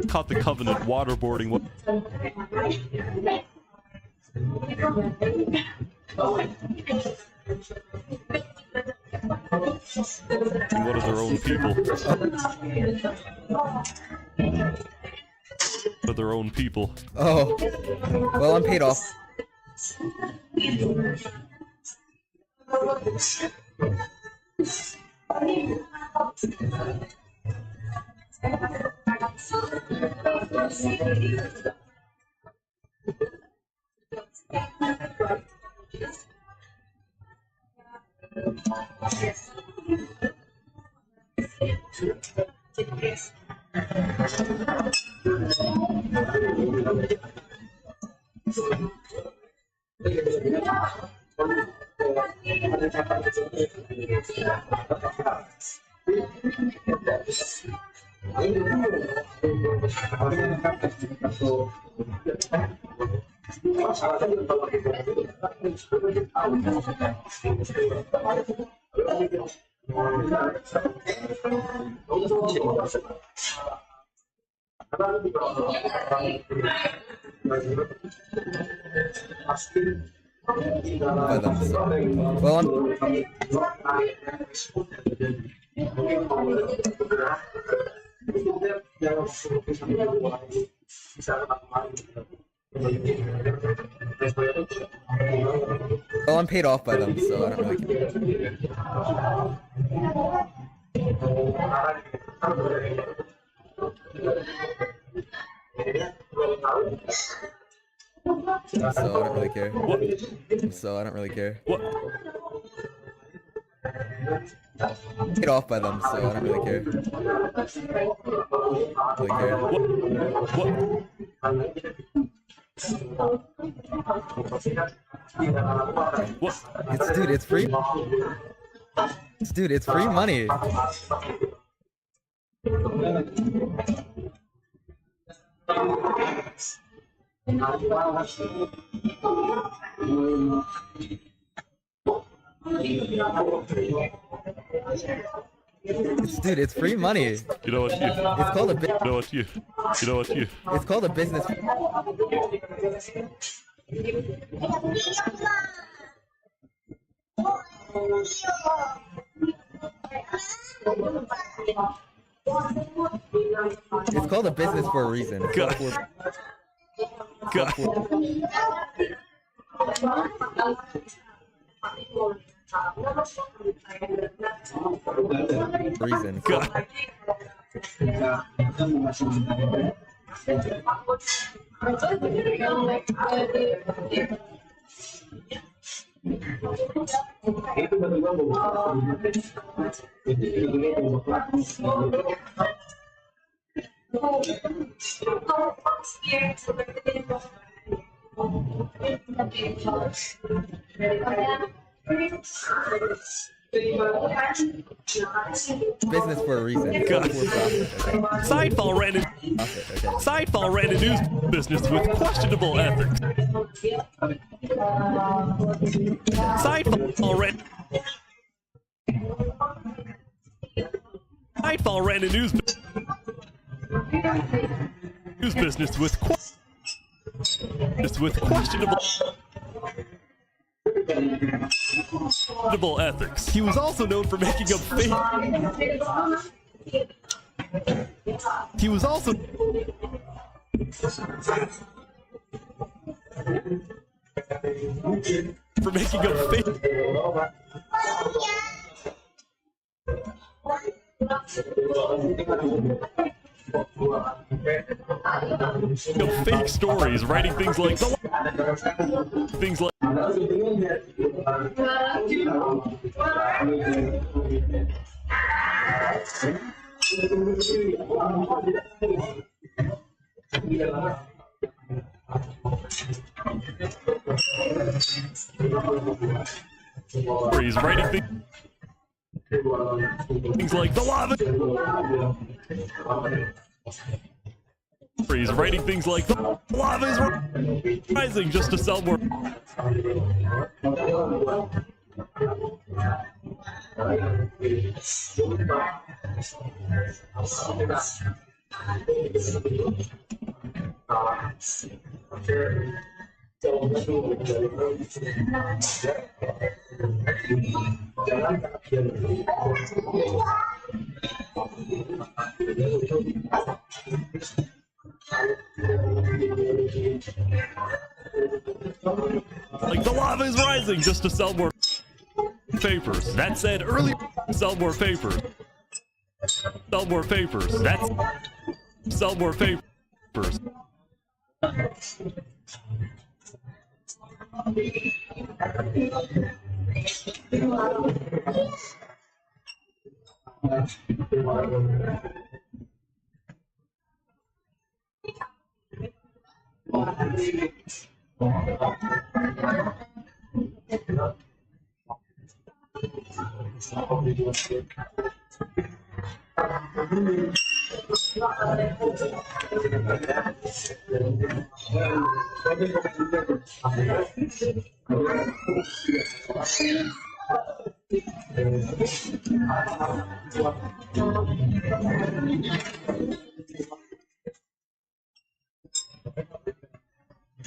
Caught the covenant waterboarding. What? What are their own people? What are their own people? Oh, well, I'm paid off. By them. Well, I'm paid off by them, so I don't really care. So I don't really care. What? So I don't really care. What? Paid off by them, so I don't really care. Really care. What? What? Dude, it's free. Dude, it's free money. Dude, it's free money. You know what you? It's called a You know what you? You know what you? It's called a business. It's called a business for a reason. God. Reason. God. Business for a reason. Sidefall ran a news business with questionable ethics. Sidefall ran a news business with questionable ethics. He was also known for making up fake. He was also for making up fake. Fake stories, writing things like stories, writing things like the lava. He's writing things like the lava is rising just to sell more. Like the lava is rising just to sell more papers. That said earlier, sell more papers. Sell more papers. That's sell more papers.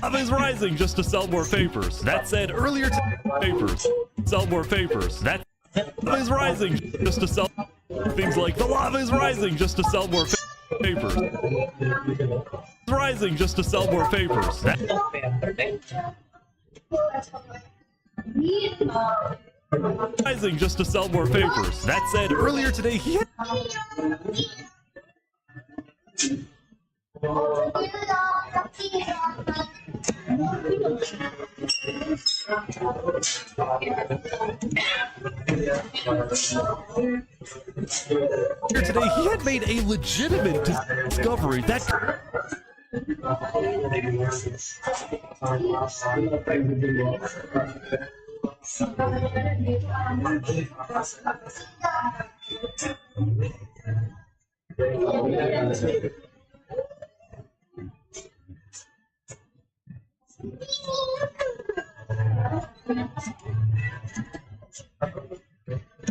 Lava is rising just to sell more papers. That said earlier papers. Sell more papers. That lava is rising just to sell things like the lava is rising just to sell more papers. Rising just to sell more papers. Rising just to sell more papers. That said earlier today he had today he had made a legitimate discovery that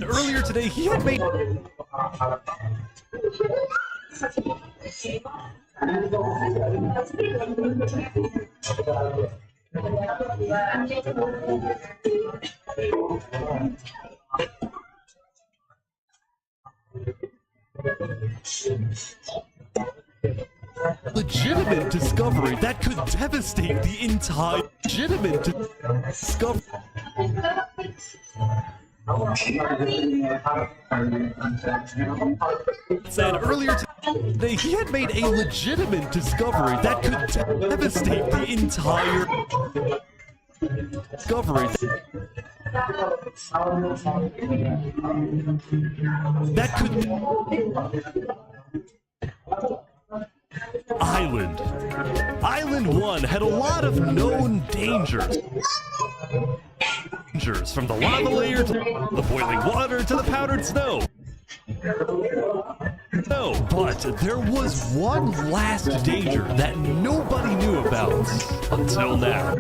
earlier today he had made legitimate discovery that could devastate the entire legitimate discovery. Said earlier today he had made a legitimate discovery that could devastate the entire discovery that could Island 1 had a lot of known dangers. From the lava layer to the boiling water to the powdered snow. No, but there was one last danger that nobody knew about until now.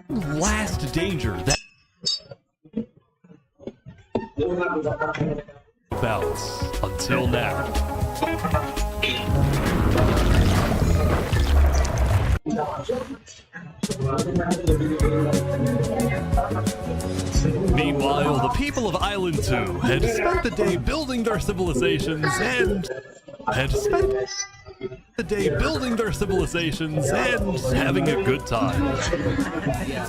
Last danger that about until now. Meanwhile, the people of Island 2 had spent the day building their civilizations and having a good time.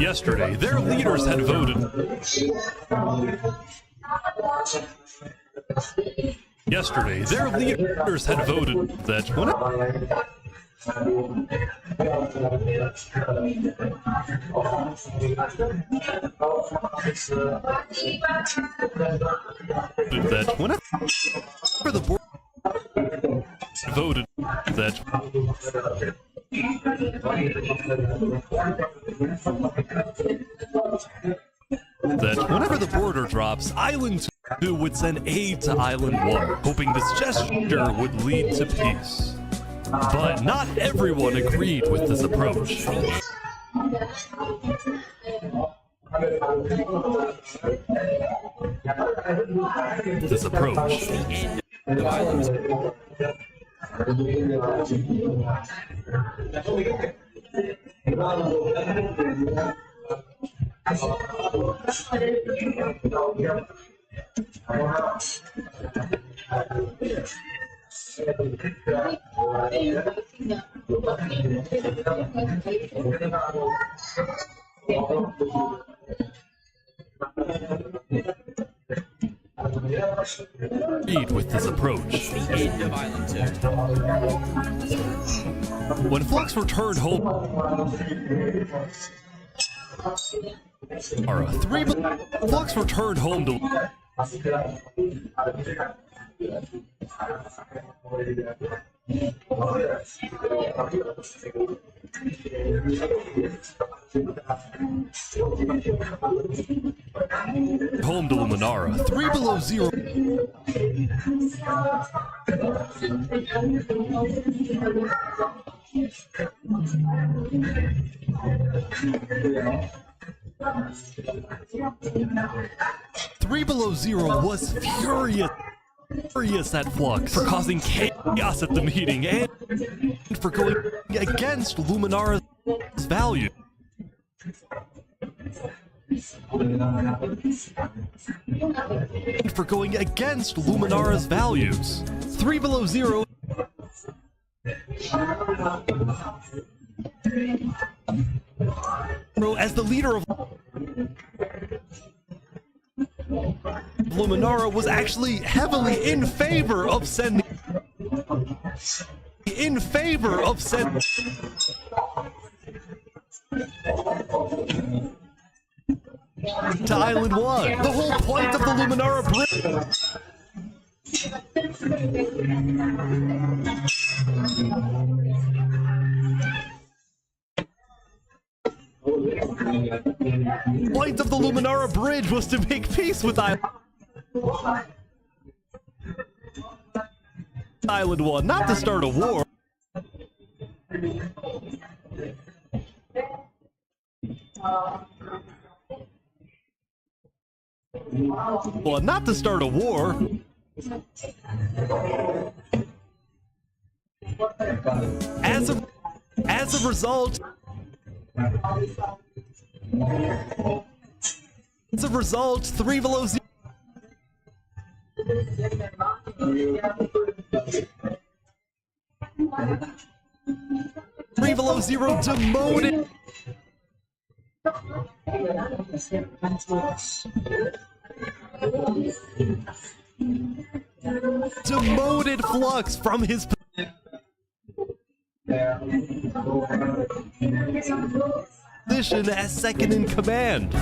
Yesterday, their leaders had voted. That whenever the board voted that whenever the border drops, Island 2 would send aid to Island 1, hoping this gesture would lead to peace. But not everyone agreed with this approach. When flocks returned home, flocks returned home to Luminara, 3 below 0. Three Below Zero was furious at Flux for causing chaos at the meeting and for going against Luminara's value. For going against Luminara's values. Three Below Zero as the leader of Luminara was actually heavily in favor of sending to Island 1. The whole point of the Luminara bridge was to make peace with Island 1, not to start a war. Well, not to start a war. As a result, Three Below Zero demoted Flux from his position as second in command.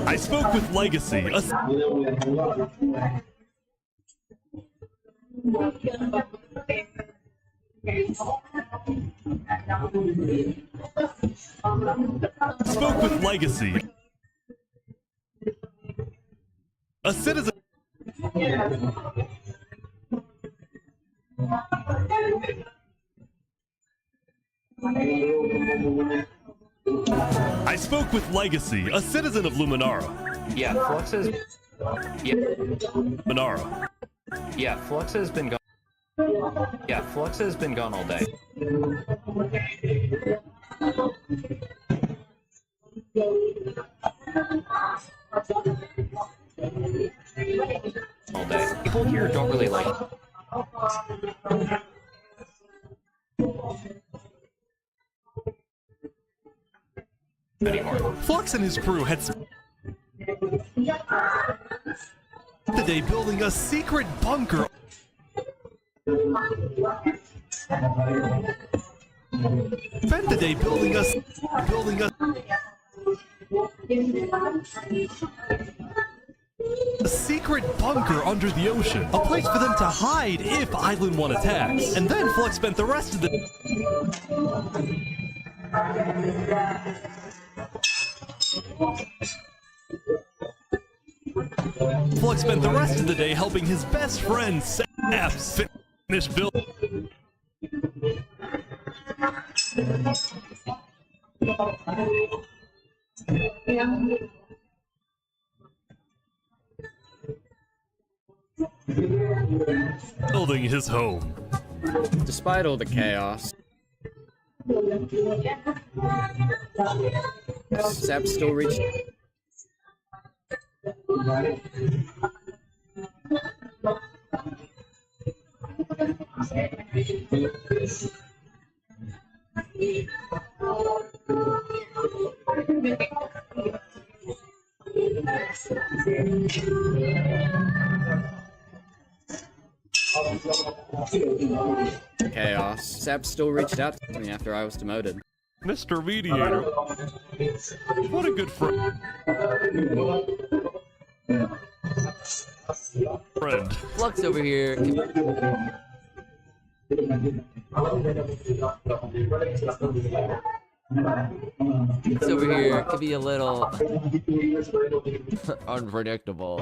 I spoke with Legacy, a citizen. I spoke with Legacy, a citizen of Luminara. Yeah, Flux has. Yeah. Luminara. Yeah, Flux has been gone. Yeah, Flux has been gone all day. All day. People here don't really like it. Anymore. Flux and his crew had spent the day building a secret bunker. Spent the day building a secret bunker under the ocean, a place for them to hide if Island 1 attacks. And then Flux spent the rest of the day helping his best friend Saps finish building. Building his home. Despite all the chaos, Sap still reached. Chaos. Sap still reached out to me after I was demoted. Mr. Mediator. What a good friend. Flux over here. Flux over here could be a little unpredictable.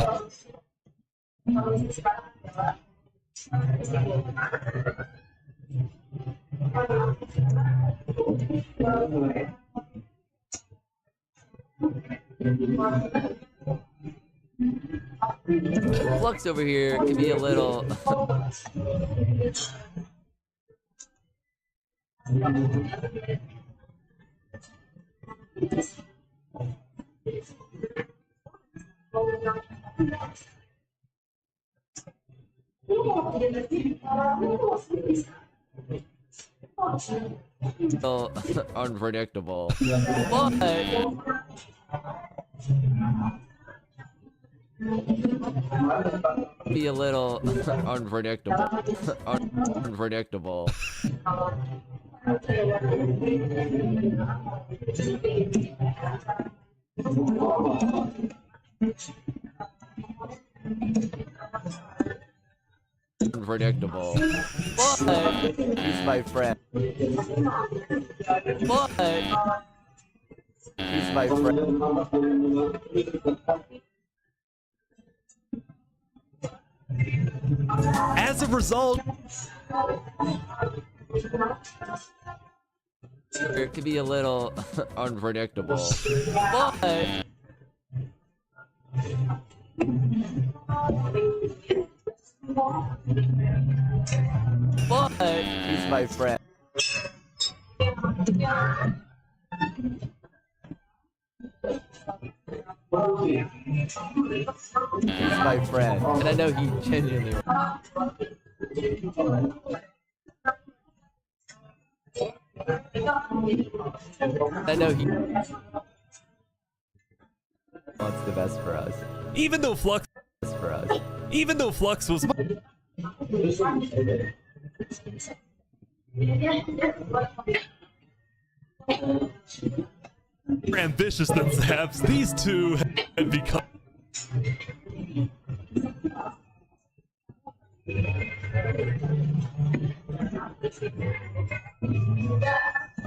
Flux over here can be a little. Unpredictable. But be a little unpredictable. Unpredictable. Unpredictable. But he's my friend. But he's my friend. As a result, it could be a little unpredictable. But he's my friend. He's my friend, and I know he genuinely. I know he wants the best for us. Even though Flux was more ambitious than Zaps, these two had become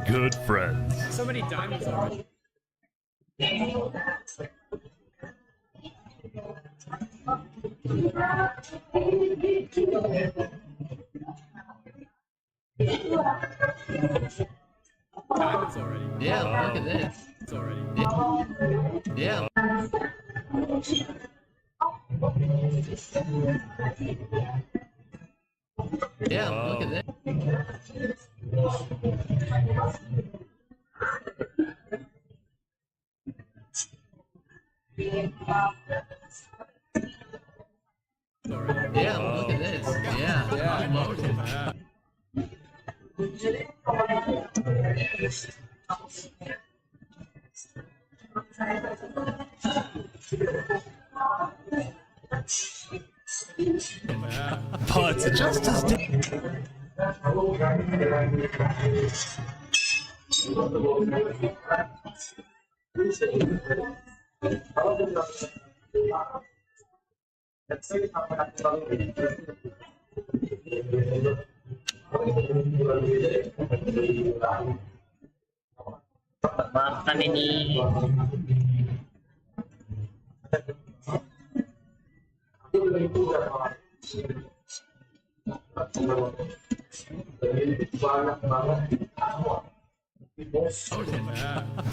good friends. So many diamonds already. Diamonds already. Yeah, look at this. It's already. Yeah. Yeah, look at this. Yeah, look at this. Yeah, emotion. But just as makan ini.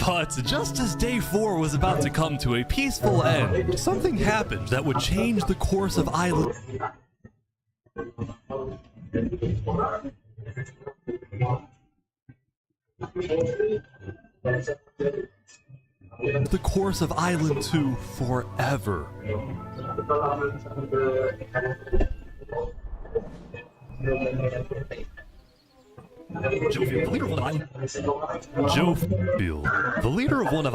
But just as day 4 was about to come to a peaceful end, something happened that would change the course of Island. The course of Island 2 forever. Jofiel, the leader of one of Island. Jofiel, the leader of one of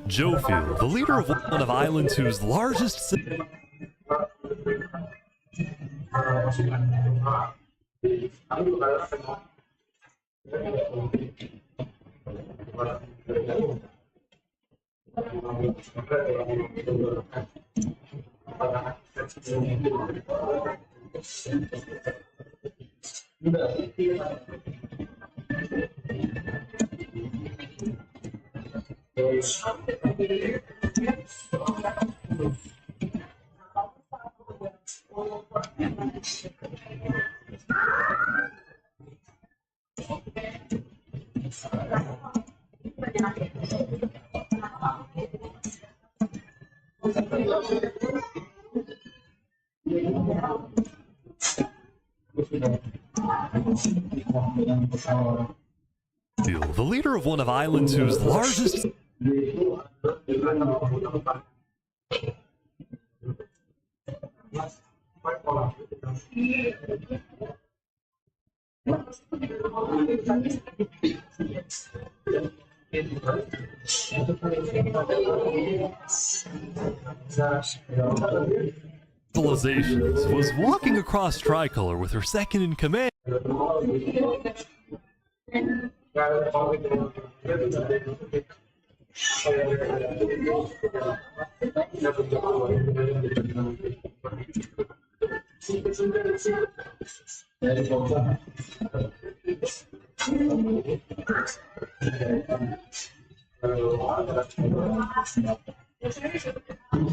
Jofiel, the leader of one of Island 2's largest cities. The leader of one of Island 2's largest... civilizations was walking across Tricolor with her second in command.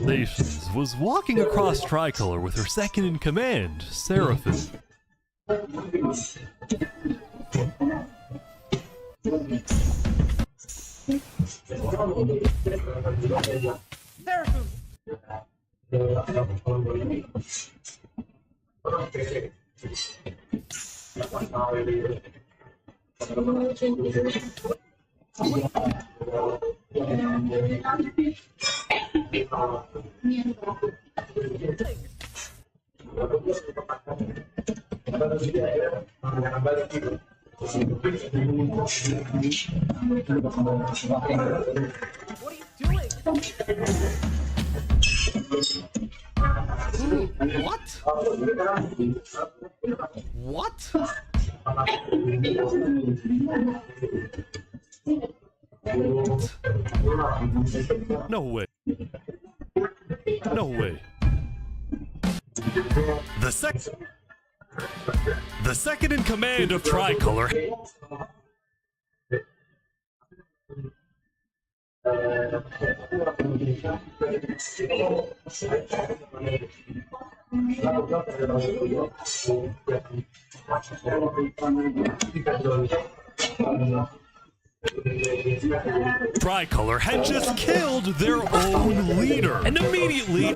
Nations was walking across Tricolor with her second in command, Seraphim. What? What? No way. No way. The second in command of Tricolor. Tricolor had just killed their own leader, and immediately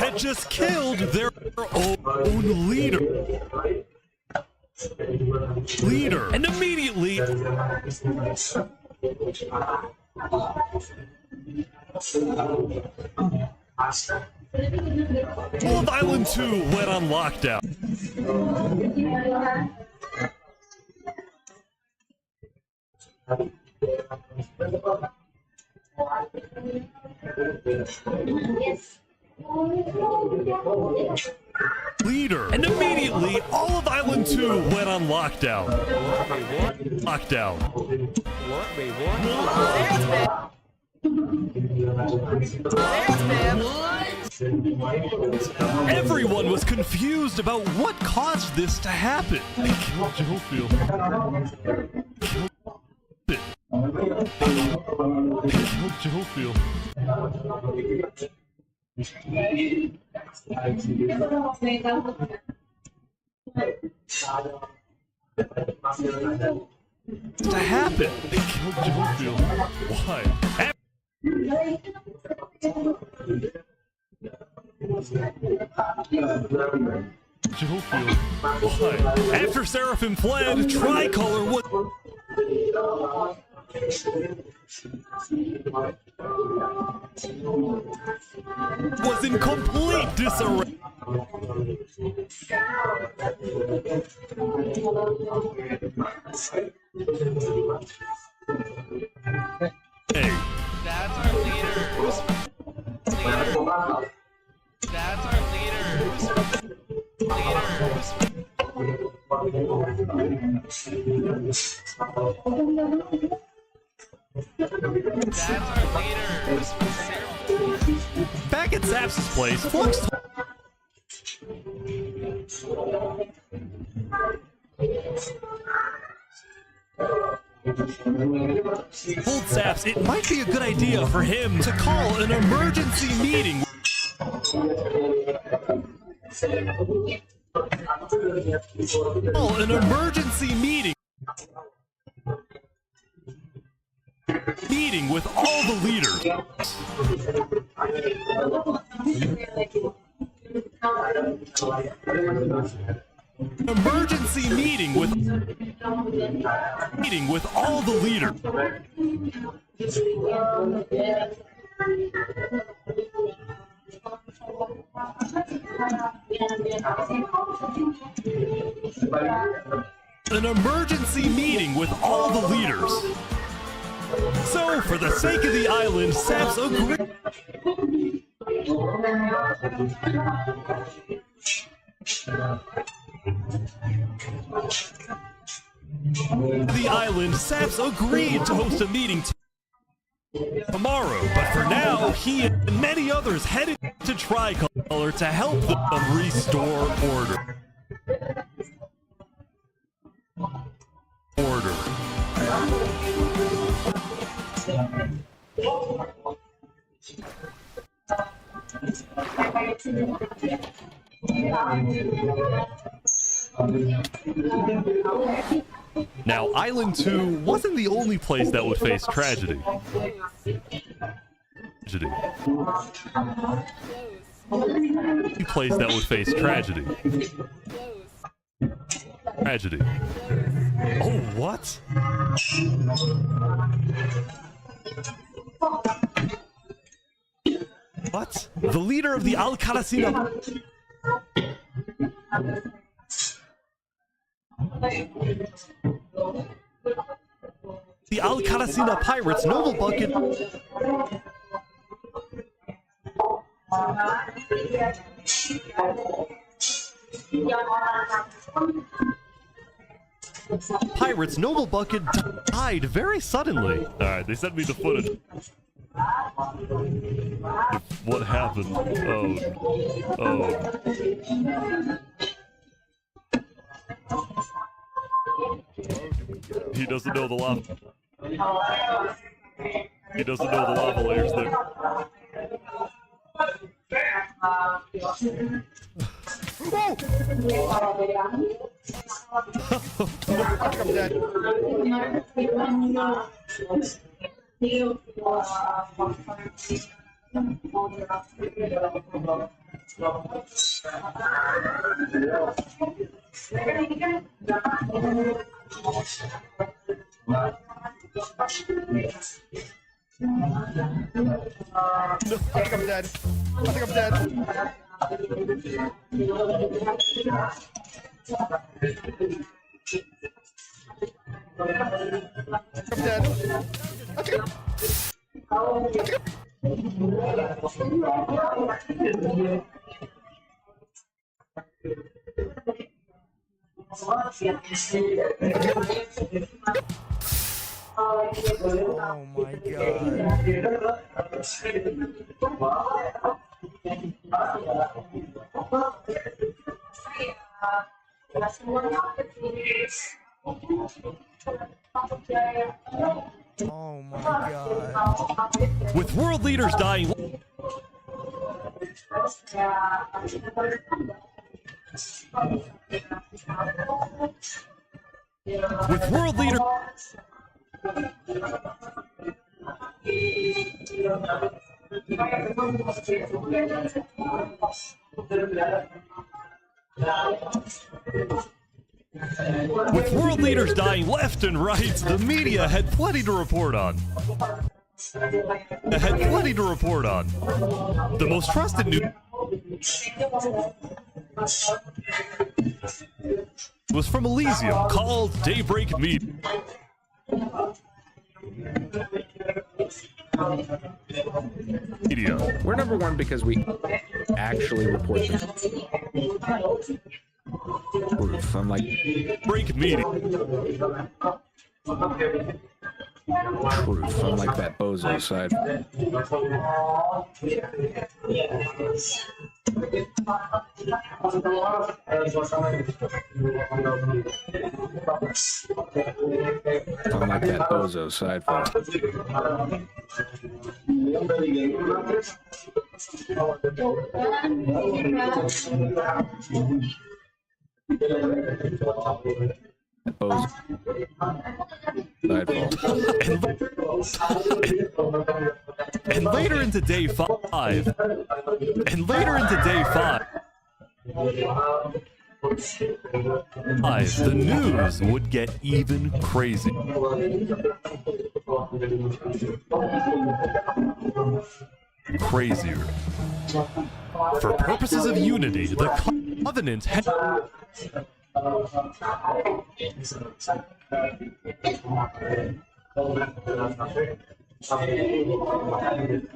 had just killed their own leader, and immediately all of Island 2 went on lockdown. Leader, and immediately all of Island 2 went on lockdown. Lockdown. Everyone was confused about what caused this to happen. They killed Jofield. Jofield. To happen. They killed Jofield. Why? Jofield. Why? After Seraphim fled, Tricolor was... Was in complete disarray. Hey. That's our leader. Who's leader? That's our leader. Who's leader? That's our leader. Back at Zap's place, Flux told Zaps it might be a good idea for him to call an emergency meeting. Call an emergency meeting with all the leaders. Emergency meeting with all the leaders. An emergency meeting with all the leaders. So, for the sake of the island, Saps agreed. The island, Saps agreed to host a meeting tomorrow, but for now, he and many others headed to Tricolor to help them restore order. Now, Island 2 wasn't the only place that would face tragedy. The place that would face tragedy. Oh, what? What? The leader of the Al-Karasina... The Al-Karasina Pirates Noble Bucket... Pirates Noble Bucket died very suddenly. Alright, they sent me the footage. What happened? Oh. He doesn't know the lava. He doesn't know the lava layers there. Oh! I think I'm dead. Oh my god. Oh my god. With world leaders dying... With world leaders... With world leaders dying left and right, the media had plenty to report on. The most trusted news was from Elysium, called Daybreak Media. We're number one because we actually report them. Proof. I'm like Break Media. Proof. I'm like that bozo side. I'm like that bozo side for And later into day 5, the news would get even crazy. Crazier. For purposes of unity, the covenant had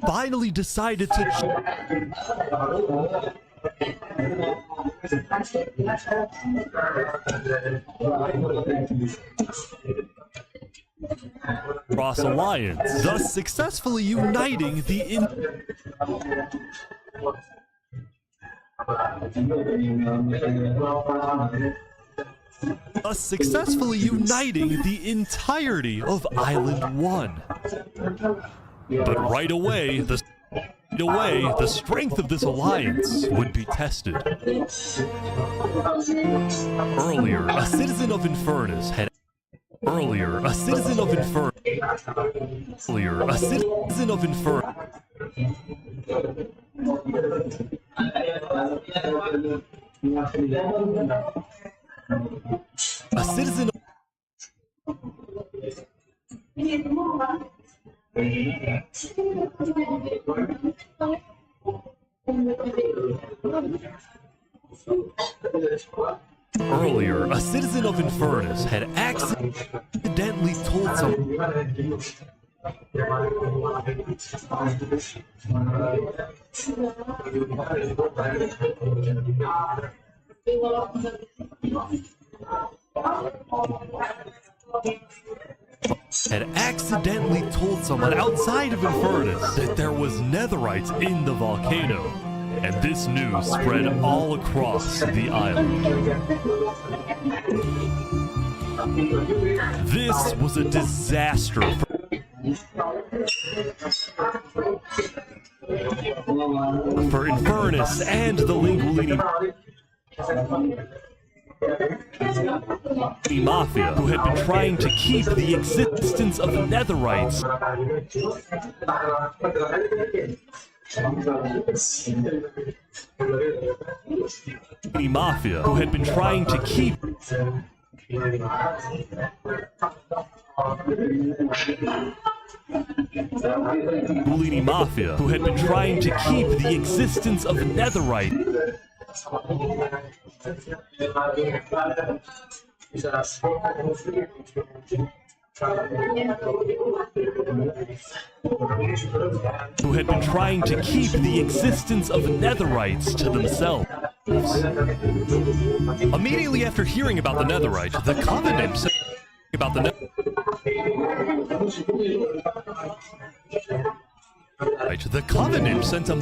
finally decided to cross alliance, thus successfully uniting the entirety of Island 1. But right away, the strength of this alliance would be tested. Earlier, a citizen of Infernus had Earlier, a citizen of Infernus had accidentally told someone outside of Infernus that there was netherites in the volcano, and this news spread all across the island. This was a disaster for Infernus and the Linguini Mafia, who had been trying to keep the existence of netherites to themselves. Immediately after hearing about the netherite, the Covenant sent a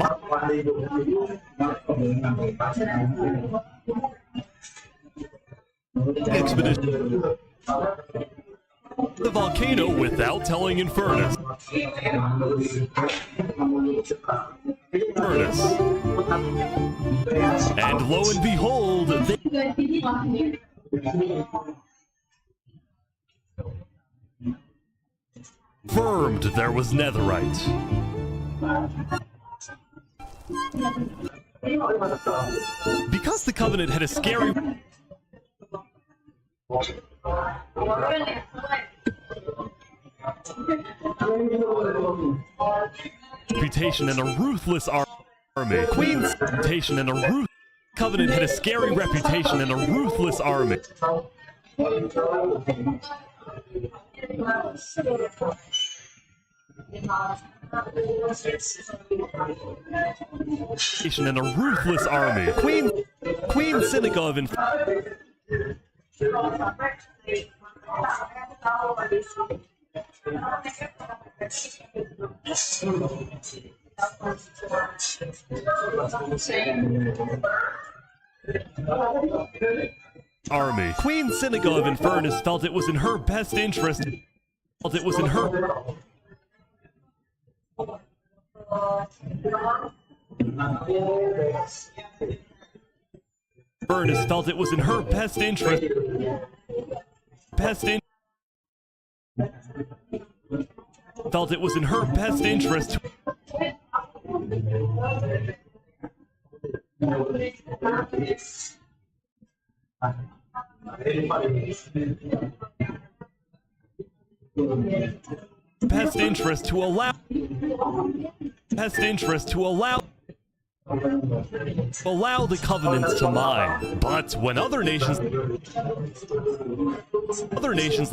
expedition the volcano without telling Infernus. And lo and behold, they confirmed there was netherite. Because the Covenant had a scary Reputation and a ruthless army. Queen's reputation and a ruthless covenant had a scary reputation and a ruthless army. And a ruthless army. Queen Seneca of Army. Queen Seneca of Infernus felt it was in her best interest. Felt it was in her. Infernus felt it was in her best interest. Felt it was in her best interest. Best interest to allow the covenants to mine. But when other nations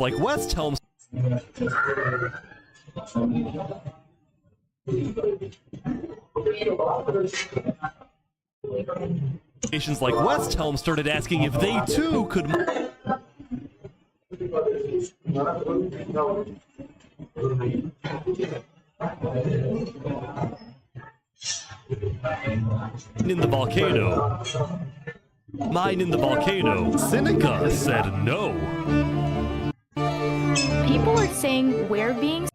like West Helm started asking if they too could in the volcano. Mine in the volcano. Seneca said no. People are saying we're being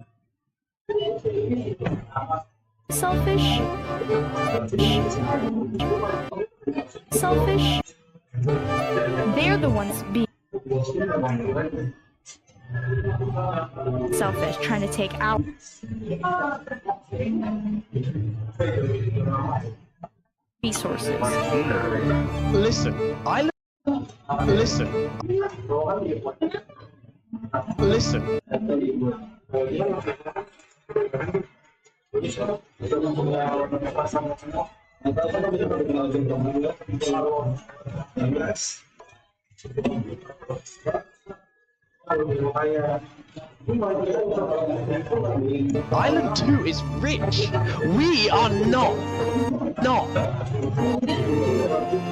selfish. Selfish. They're the ones being selfish, trying to take out resources. Listen. Island 2 is rich. We are not.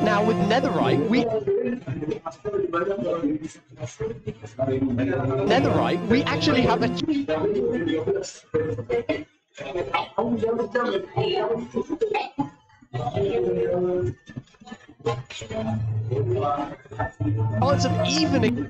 Now with netherite, we actually have a odds of evening.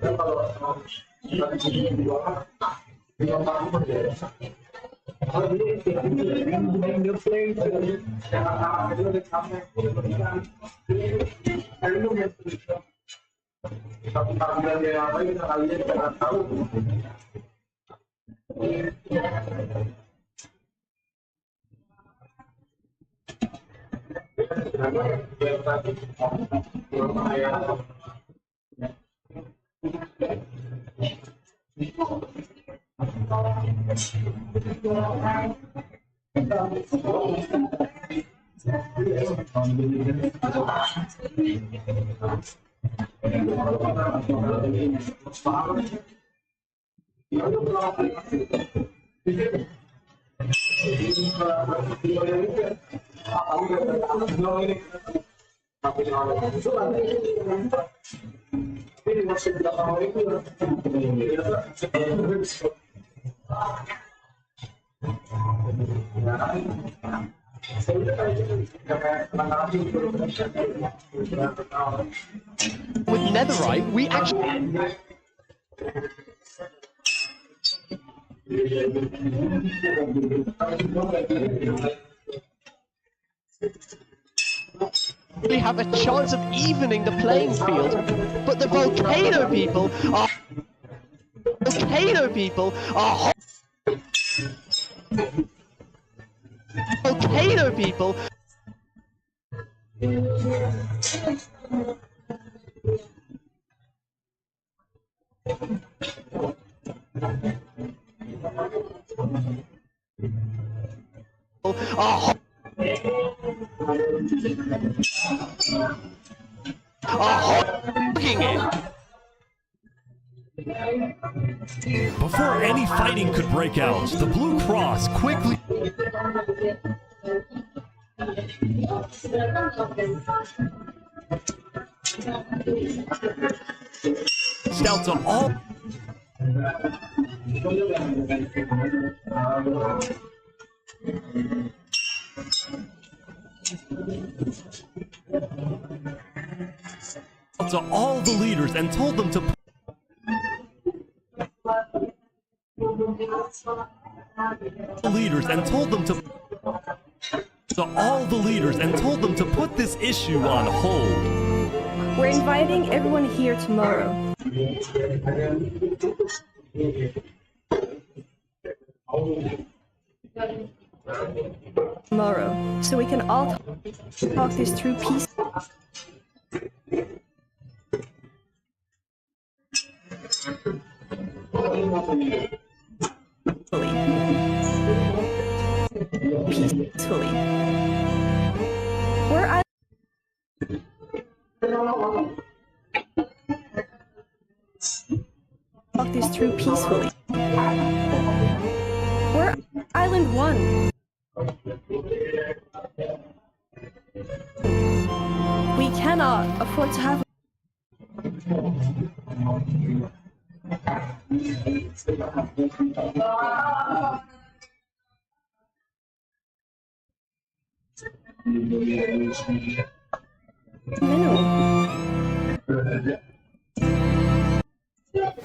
With netherite, we actually have a chance of evening the playing field, but the volcano people are volcano people. hogging it. Before any fighting could break out, the Blue Cross quickly out to all the leaders and told them to put this issue on hold. We're inviting everyone here tomorrow. So we can all talk this through peacefully. Talk this through peacefully. We're Island 1. We cannot afford to have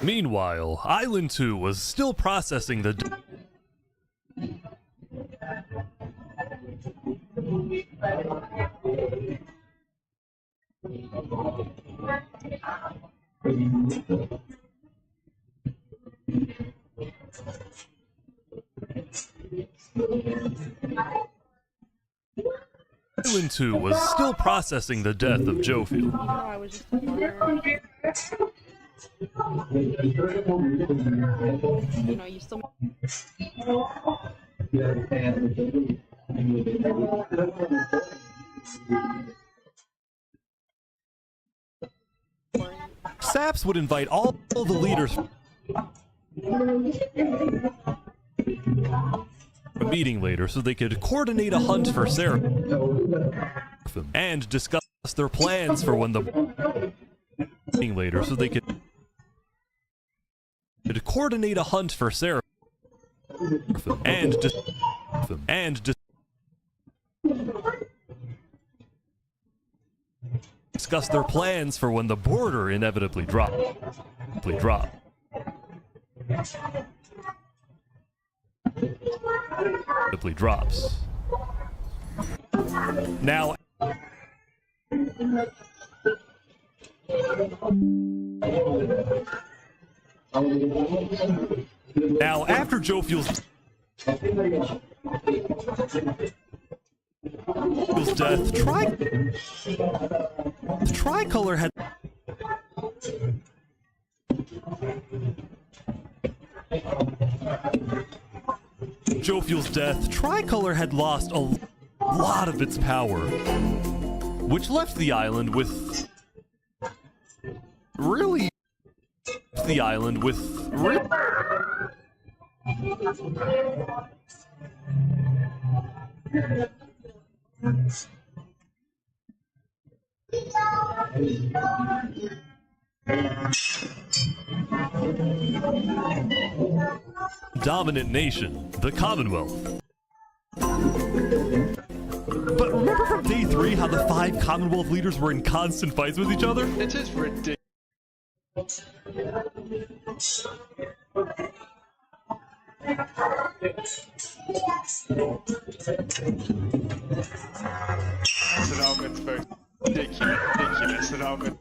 Meanwhile, Island 2 was still processing the Island 2 was still processing the death of Jofield. I was just you know, you still Saps would invite all the leaders a meeting later so they could coordinate a hunt for Sarah and discuss their plans for when the meeting later so they could coordinate a hunt for Sarah and discuss their plans for when the border inevitably drops. Now after Jofield's death, Tricolor had Jofield's death, Tricolor had lost a lot of its power, which left the island with dominant nation, the Commonwealth. But remember from day 3 how the 5 Commonwealth leaders were in constant fights with each other? It is ridiculous. Ridiculous announcement.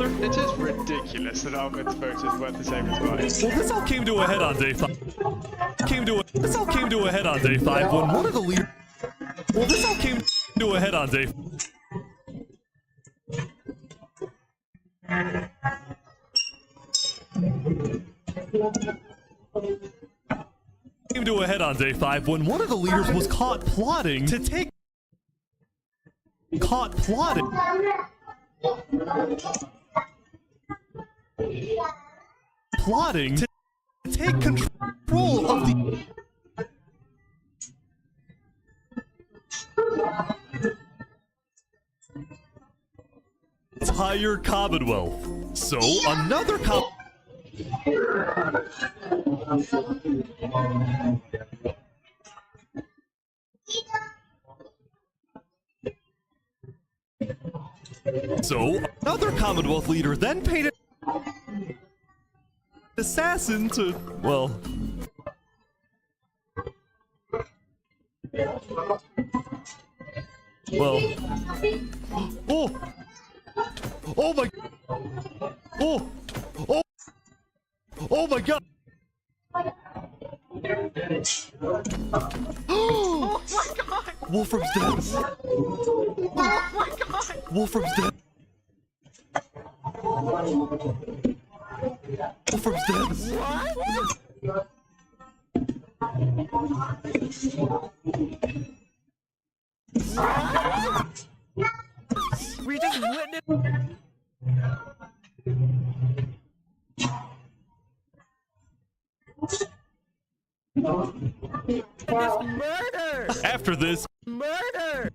brother? It is ridiculous that Ahmed's vote is worth the same as mine. Well, this all came to a head on day 5. This all came to a head on day 5 when one of the leaders. Well, this all came to a head on day. Came to a head on day 5 when one of the leaders was caught plotting to take. Plotting to take control of the entire Commonwealth. So another Commonwealth leader then paid an assassin to, well... Oh! Oh my... Oh! Oh! Oh my god! Oh my god! Wolfram's dead! Oh my god! Wolfram's dead! Wolfram's dead! What? We just witnessed. Murder! After this, Murder!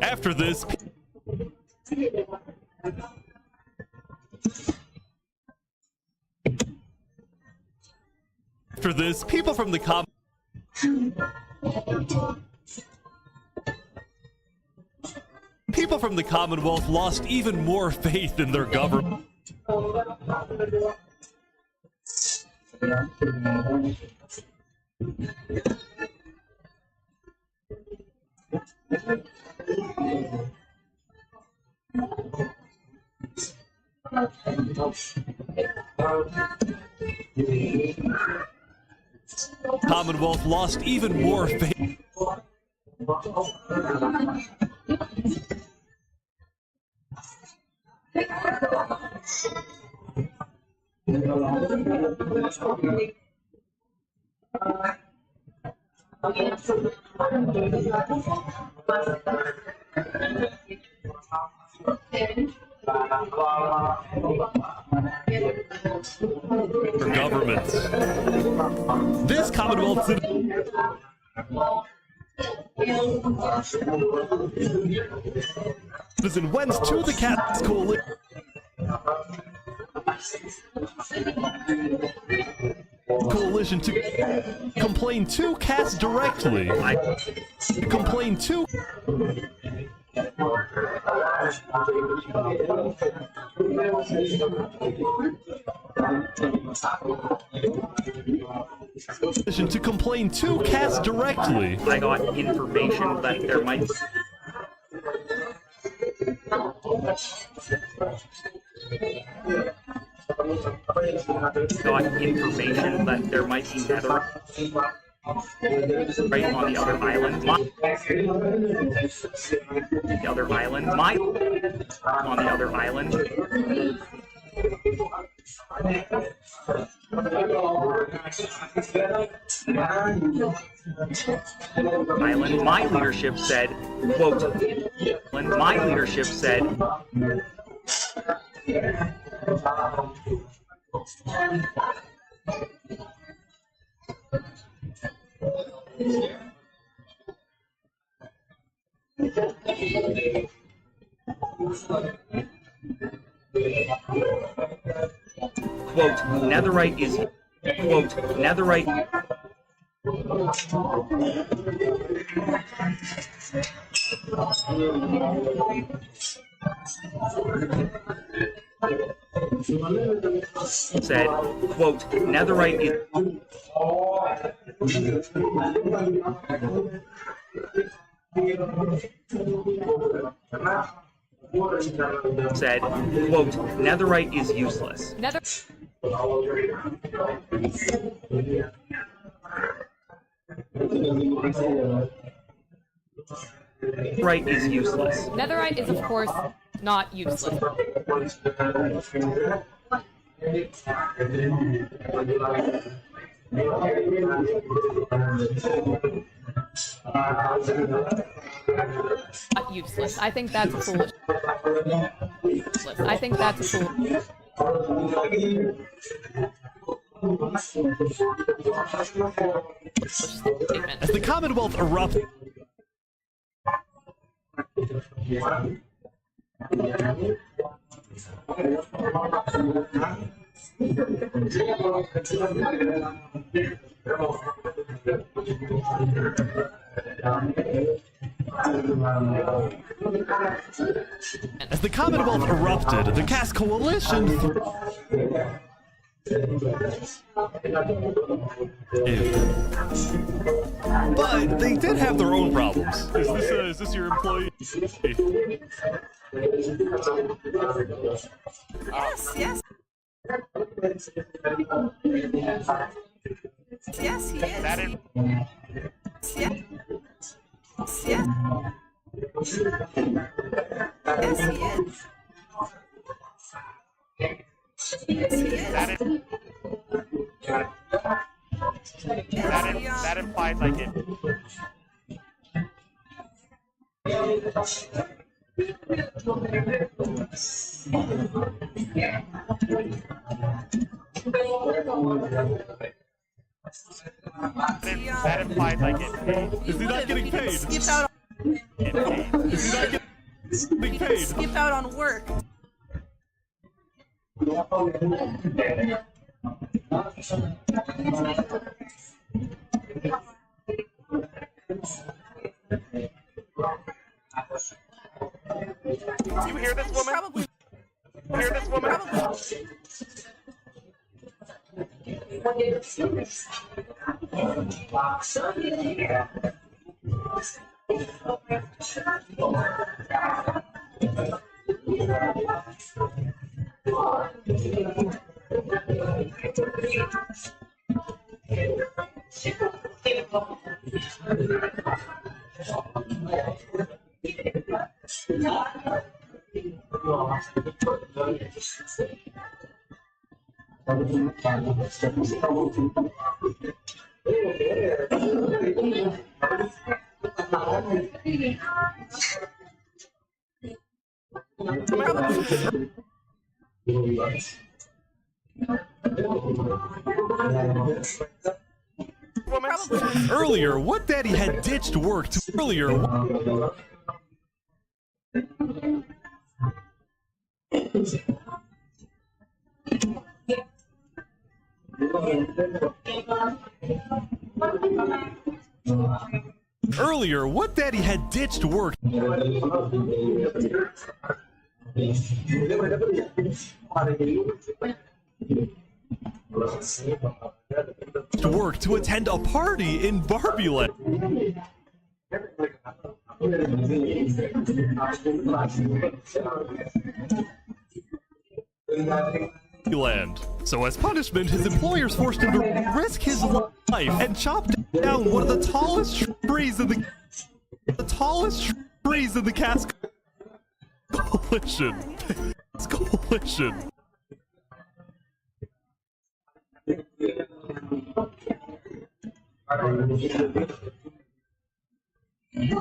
After this, people from the Commonwealth lost even more faith in their government. Commonwealth lost even more faith. For governments. This Commonwealth citizen went to the Cats coalition to complain to Cats directly. Complain to to complain to Cats directly. I got information that there might be nether right on the other island. The other island. On the other island. Island. My leadership said, quote, my leadership said, quote, netherite is, quote, netherite. Said, quote, netherite is said, quote, netherite is useless. Netherite is useless. Netherite is, of course, not useless. Not useless. I think that's foolish. I think that's foolish. As the Commonwealth erupted. As the Commonwealth erupted, the cast coalition. But they did have their own problems. Is this your employee? Yes. Yes, he is. That is. Yes. Yes. Yes, he is. That implies I did. That implies I get paid. Is he not getting paid? Skip out. Is he not getting paid? Skip out on work. Do you hear this woman? Probably. Hear this woman? Earlier, what daddy had ditched work to earlier. Earlier, what daddy had ditched work to attend a party in Barbuland. Land. So as punishment, his employers forced him to risk his life and chop down one of the tallest trees in the cast coalition. Coalition.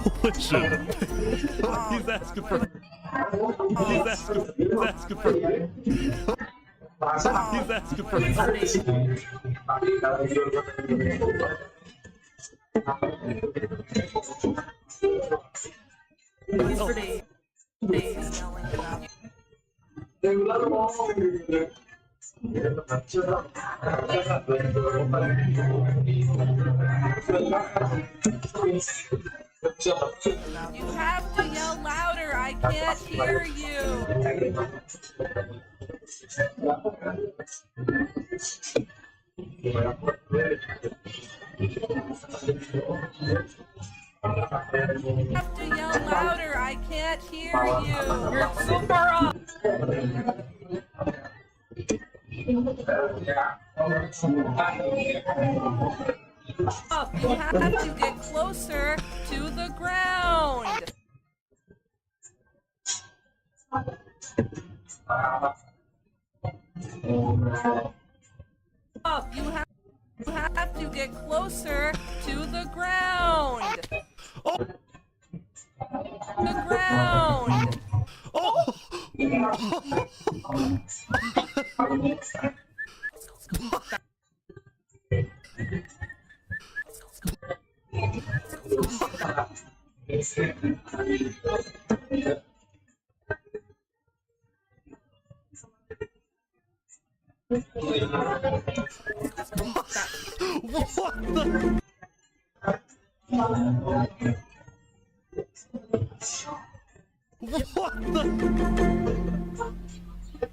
Coalition. He's asking for. He's asking for. He's asking for. He's pretty. He's yelling about you. You have to yell louder. I can't hear you. have to yell louder. I can't hear you. You're super up. Up. You have to get closer to the ground. Up. You have to get closer to the ground. Oh. The ground. Oh.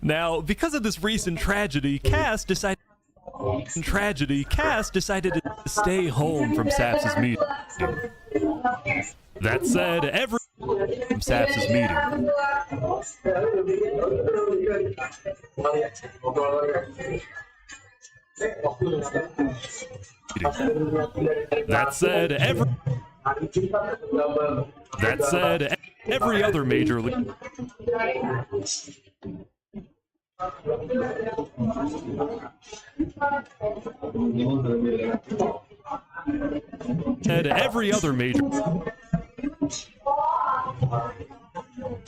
Now, because of this recent tragedy, Cass decided to stay home from Saps's meeting. That said, every from Saps's meeting. That said, every other major league.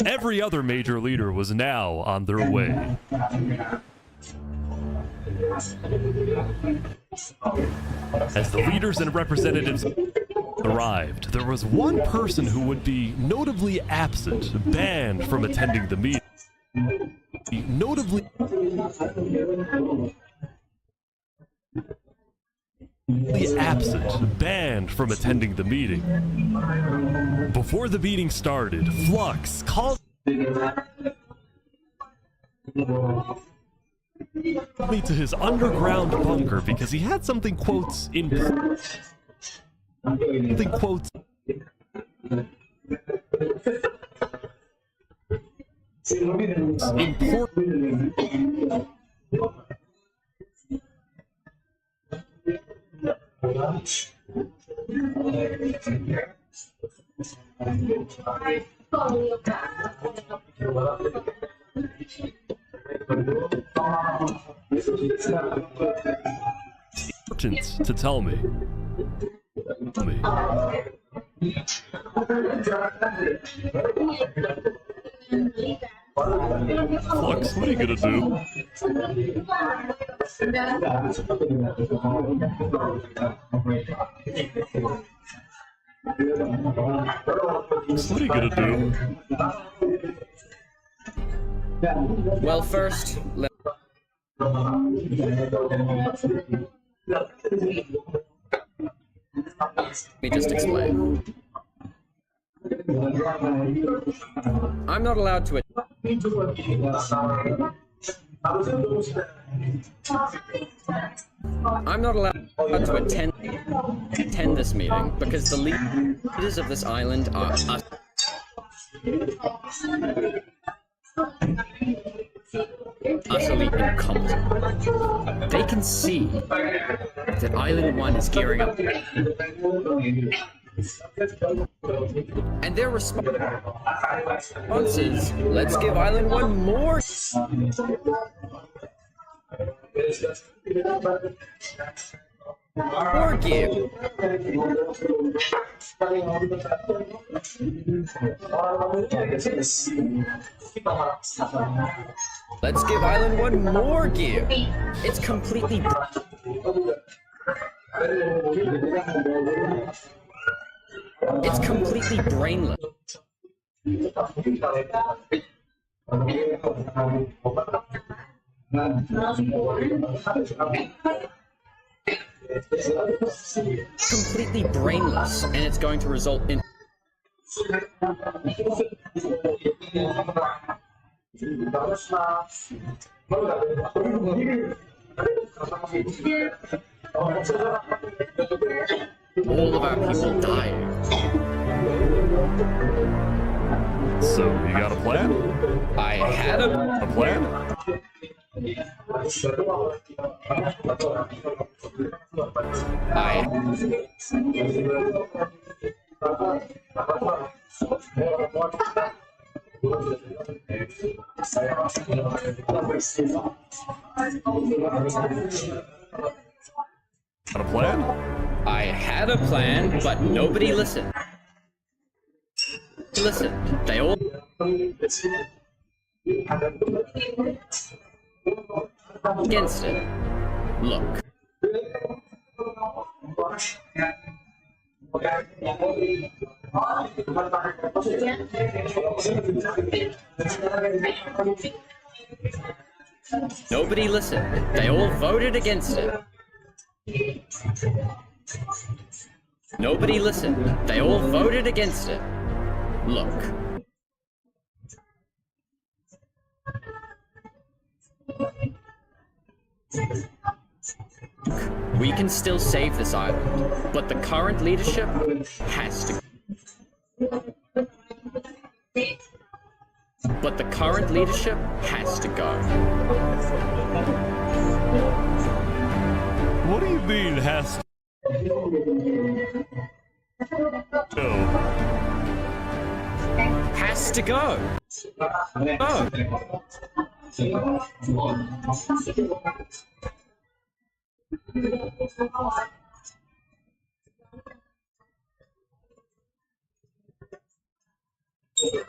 Every other major leader was now on their way. As the leaders and representatives arrived, there was one person who would be notably absent, banned from attending the meeting. Notably absent, banned from attending the meeting. Before the meeting started, Flux called me to his underground bunker because he had something quotes important. To tell me. Flux, what are you gonna do? What are you gonna do? Well, first, let me just explain. I'm not allowed to attend this meeting because the leaders of this island are utterly incompetent. They can see that Island 1 is gearing up. And their response is, let's give Island 1 more gear. Let's give Island 1 more gear. It's completely brainless. Completely brainless, and it's going to result in all of our people dying. So, you got a plan? I had A plan? Got a plan? I had a plan, but nobody listened. They all against it. Look. Nobody listened. They all voted against it. Nobody listened. They all voted against it. Look. We can still save this island, but the current leadership has to. But the current leadership has to go. What do you mean, has to? Has to go. Oh.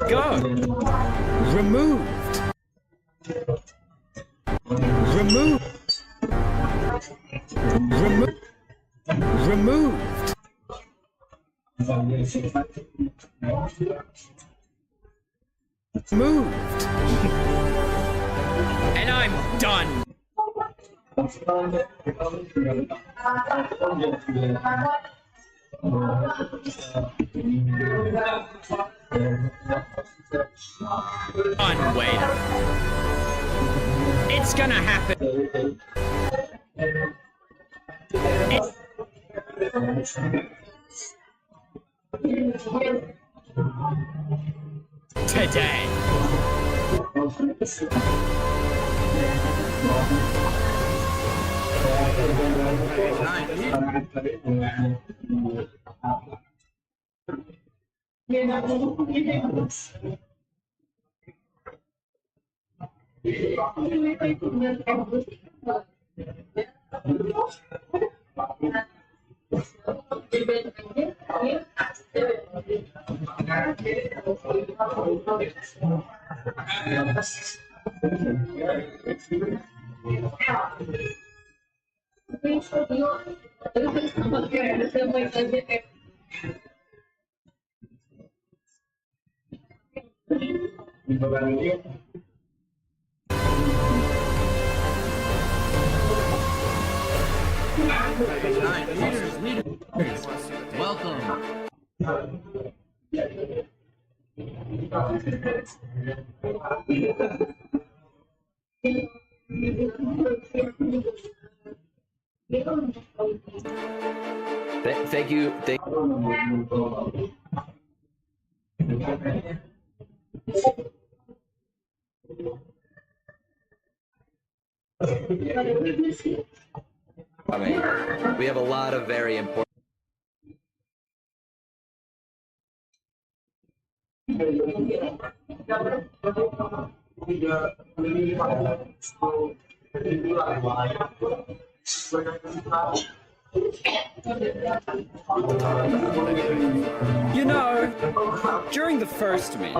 Go. Removed. Removed. Removed. Moved. And I'm done. Wait. It's gonna happen. Today. Welcome. Thank you. I mean, we have a lot of very important. You know, during the first meeting,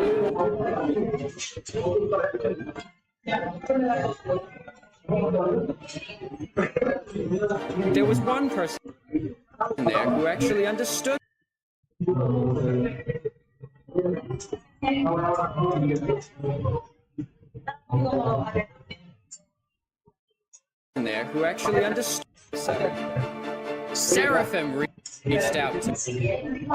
there was one person there who actually understood. There who actually understood. Seraphim reached out to me.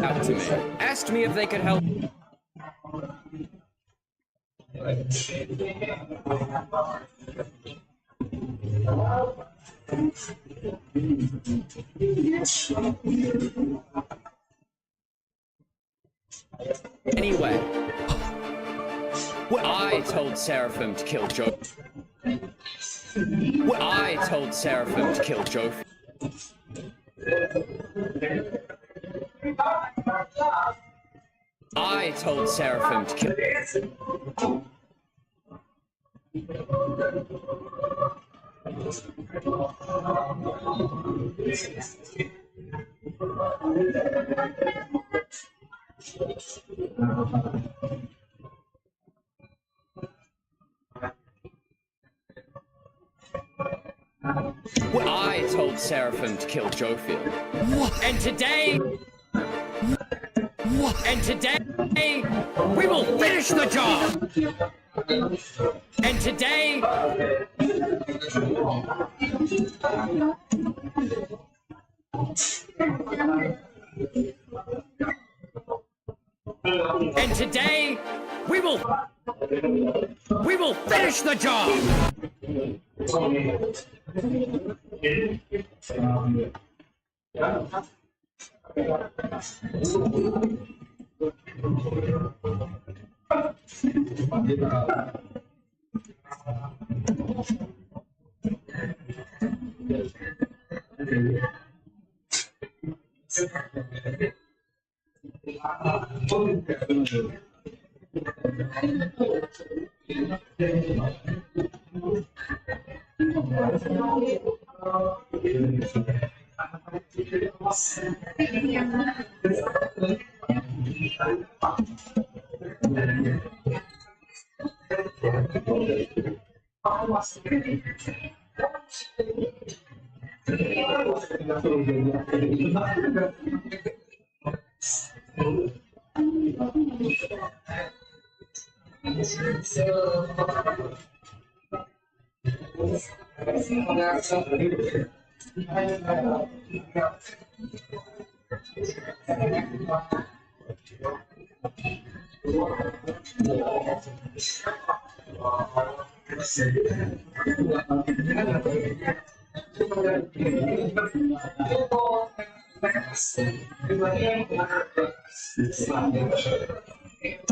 Out to me. Asked me if they could help. Anyway, I told Seraphim to kill Joe. I told Seraphim to kill Joe. I told Seraphim to kill. I told Seraphim to kill Jofield. And today... And today, we will finish the job! And today... And today, we will finish the job!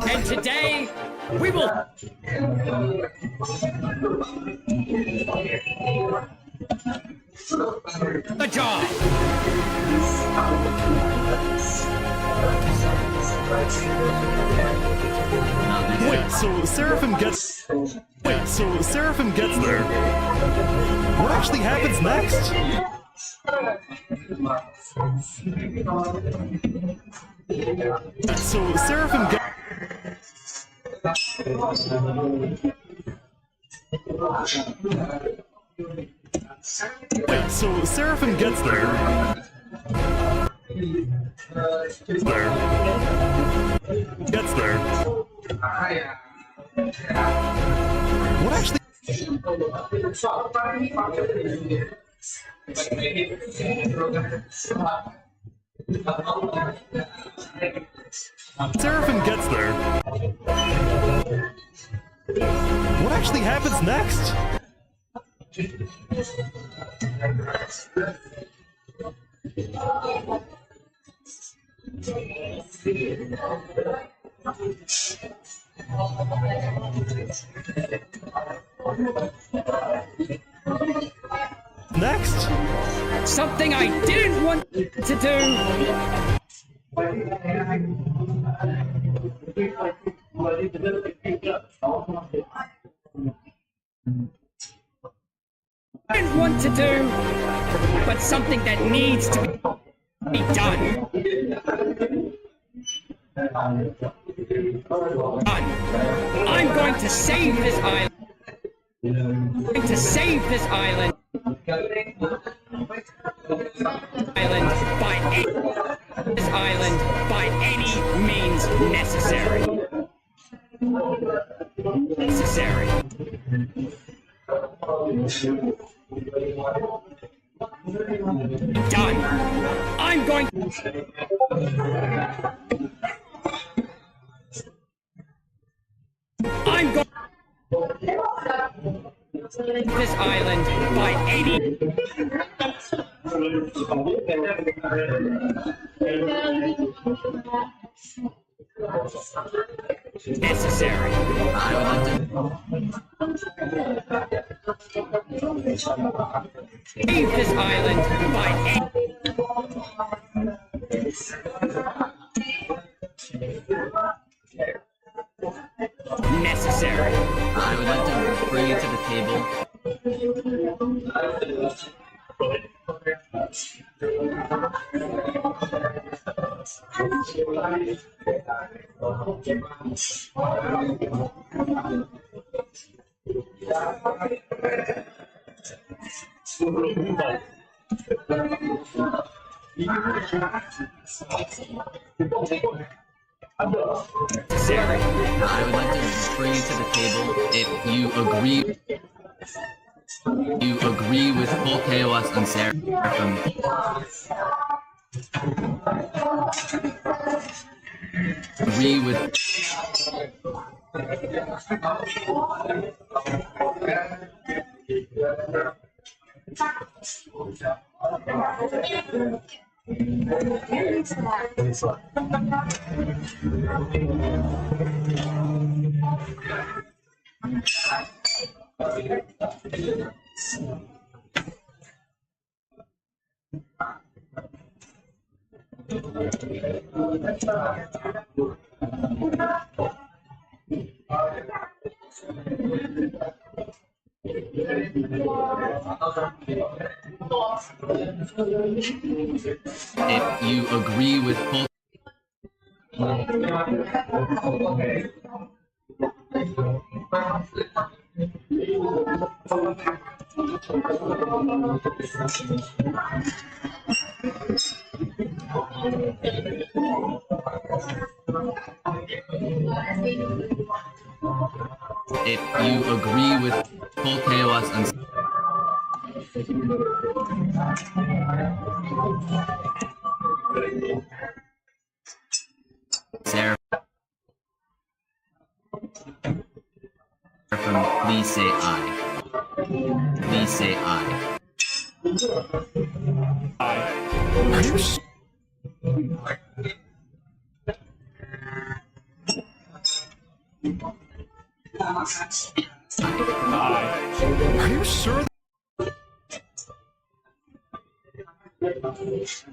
And today, we will... The job! Wait, so Seraphim gets... Wait, so Seraphim gets there. What actually happens next? So Seraphim gets... Wait, so Seraphim gets there. Gets there. What actually... Seraphim gets there. What actually happens next? Next? Something I didn't want to do! Didn't want to do, but something that needs to be done. I'm going to save this island. I'm going to save this island. This island by any means necessary. Done. I'm going. I'm going. This island by any. Necessary. I would like to save this island by necessary. I would like to bring it to the table. Necessary. I would like to bring it to the table if you agree. You agree with full KOS on Seraphim. Agree with. If you agree with full. If you agree with full KOS on Seraphim, please say aye. Please say aye. Are you sure?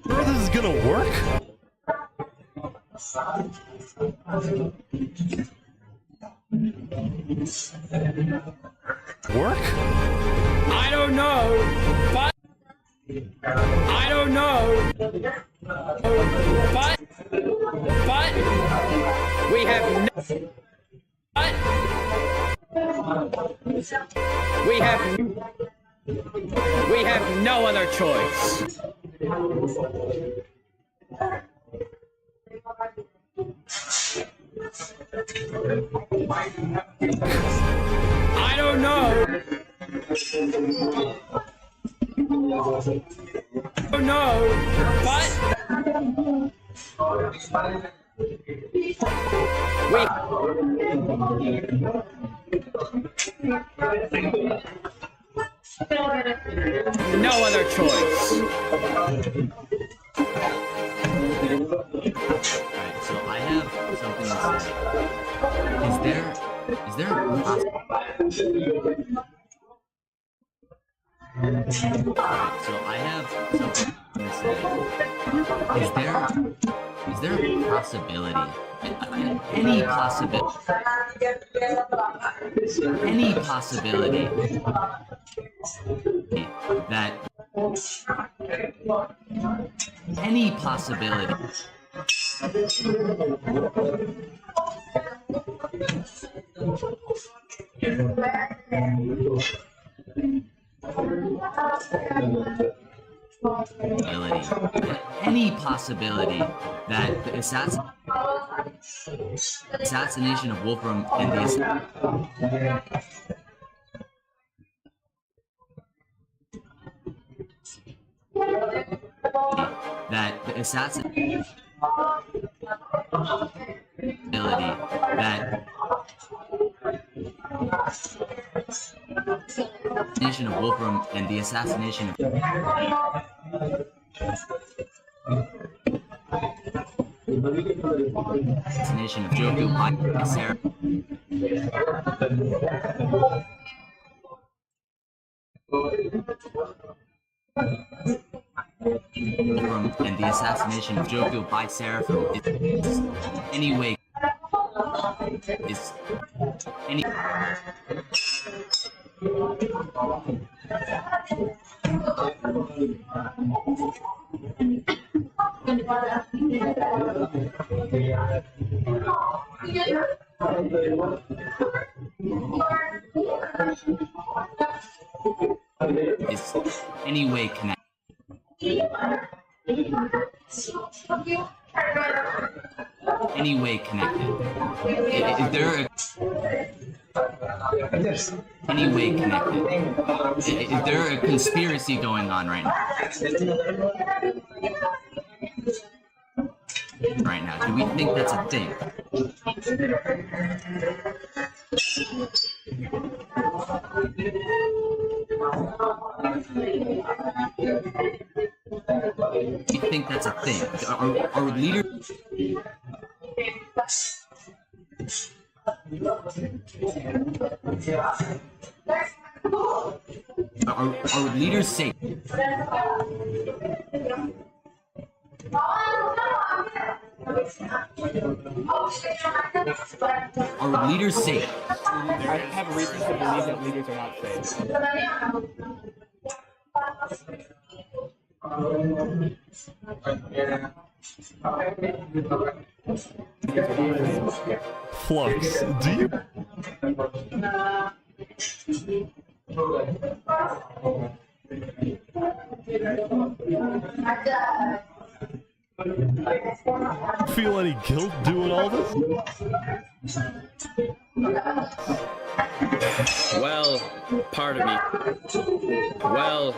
Sure this is gonna work? Work? I don't know, but I don't know, but we have no, but we have no other choice. I don't know. Oh no, but no other choice. Alright, so I have something to say. Is there a Alright, so I have something to say. Is there a possibility, any possibility that Any possibility that the assassination of Wolfram and the assassination of Wolfram and the assassination of Joku by Sarah and the assassination of Joku by Seraphim is anyway is any is anyway connected. Anyway connected. Is there a anyway connected? Is there a conspiracy going on right now? Right now, do we think that's a thing? Do you think that's a thing? Are leaders? Are leaders safe? Are leaders safe? I have reasons to believe that leaders are not safe. Flux, do you? Feel any guilt doing all this? Well, part of me. Well,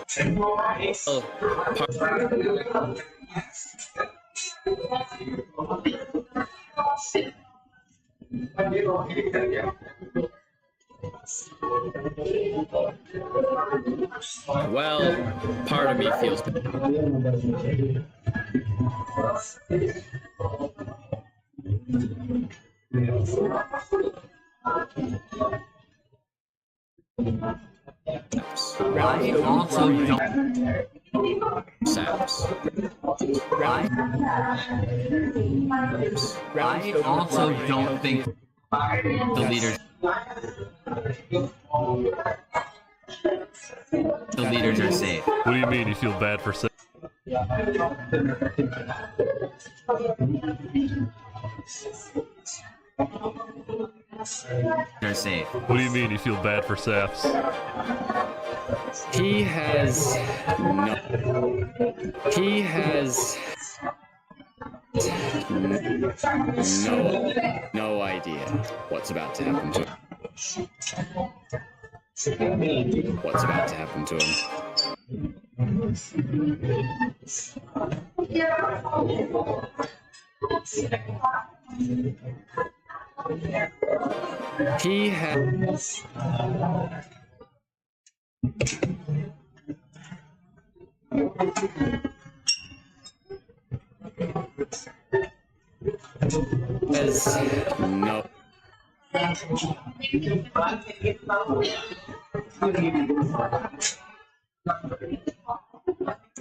part of me feels. I also don't. Saps. I also don't think the leaders are safe. What do you mean you feel bad for saying? They're safe. What do you mean you feel bad for Saps? He has no idea what's about to happen to him. What's about to happen to him. He has no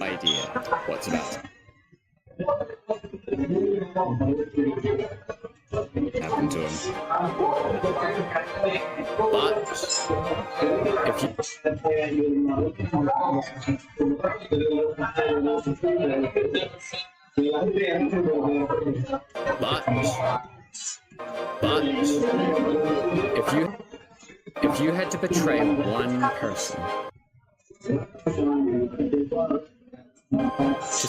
idea what's about to happen to him. But if But if you had to betray one person to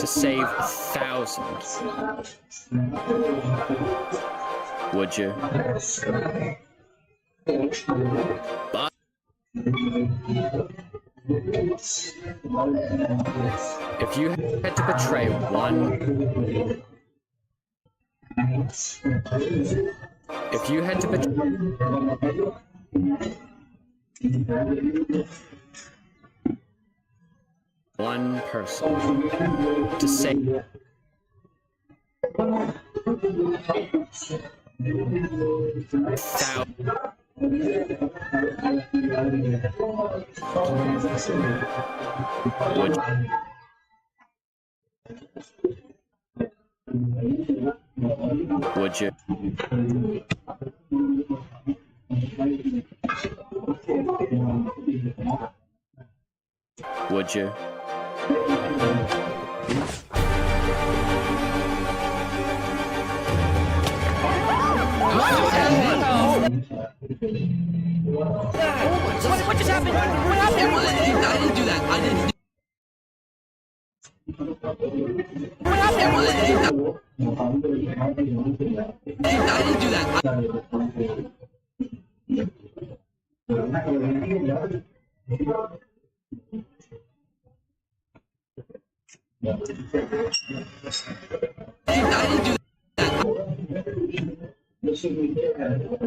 save thousands, would you? But if you had to betray one one person to save would you? Would you? What just happened? What happened? I didn't do that. I didn't. What happened? I didn't do that. I didn't do that.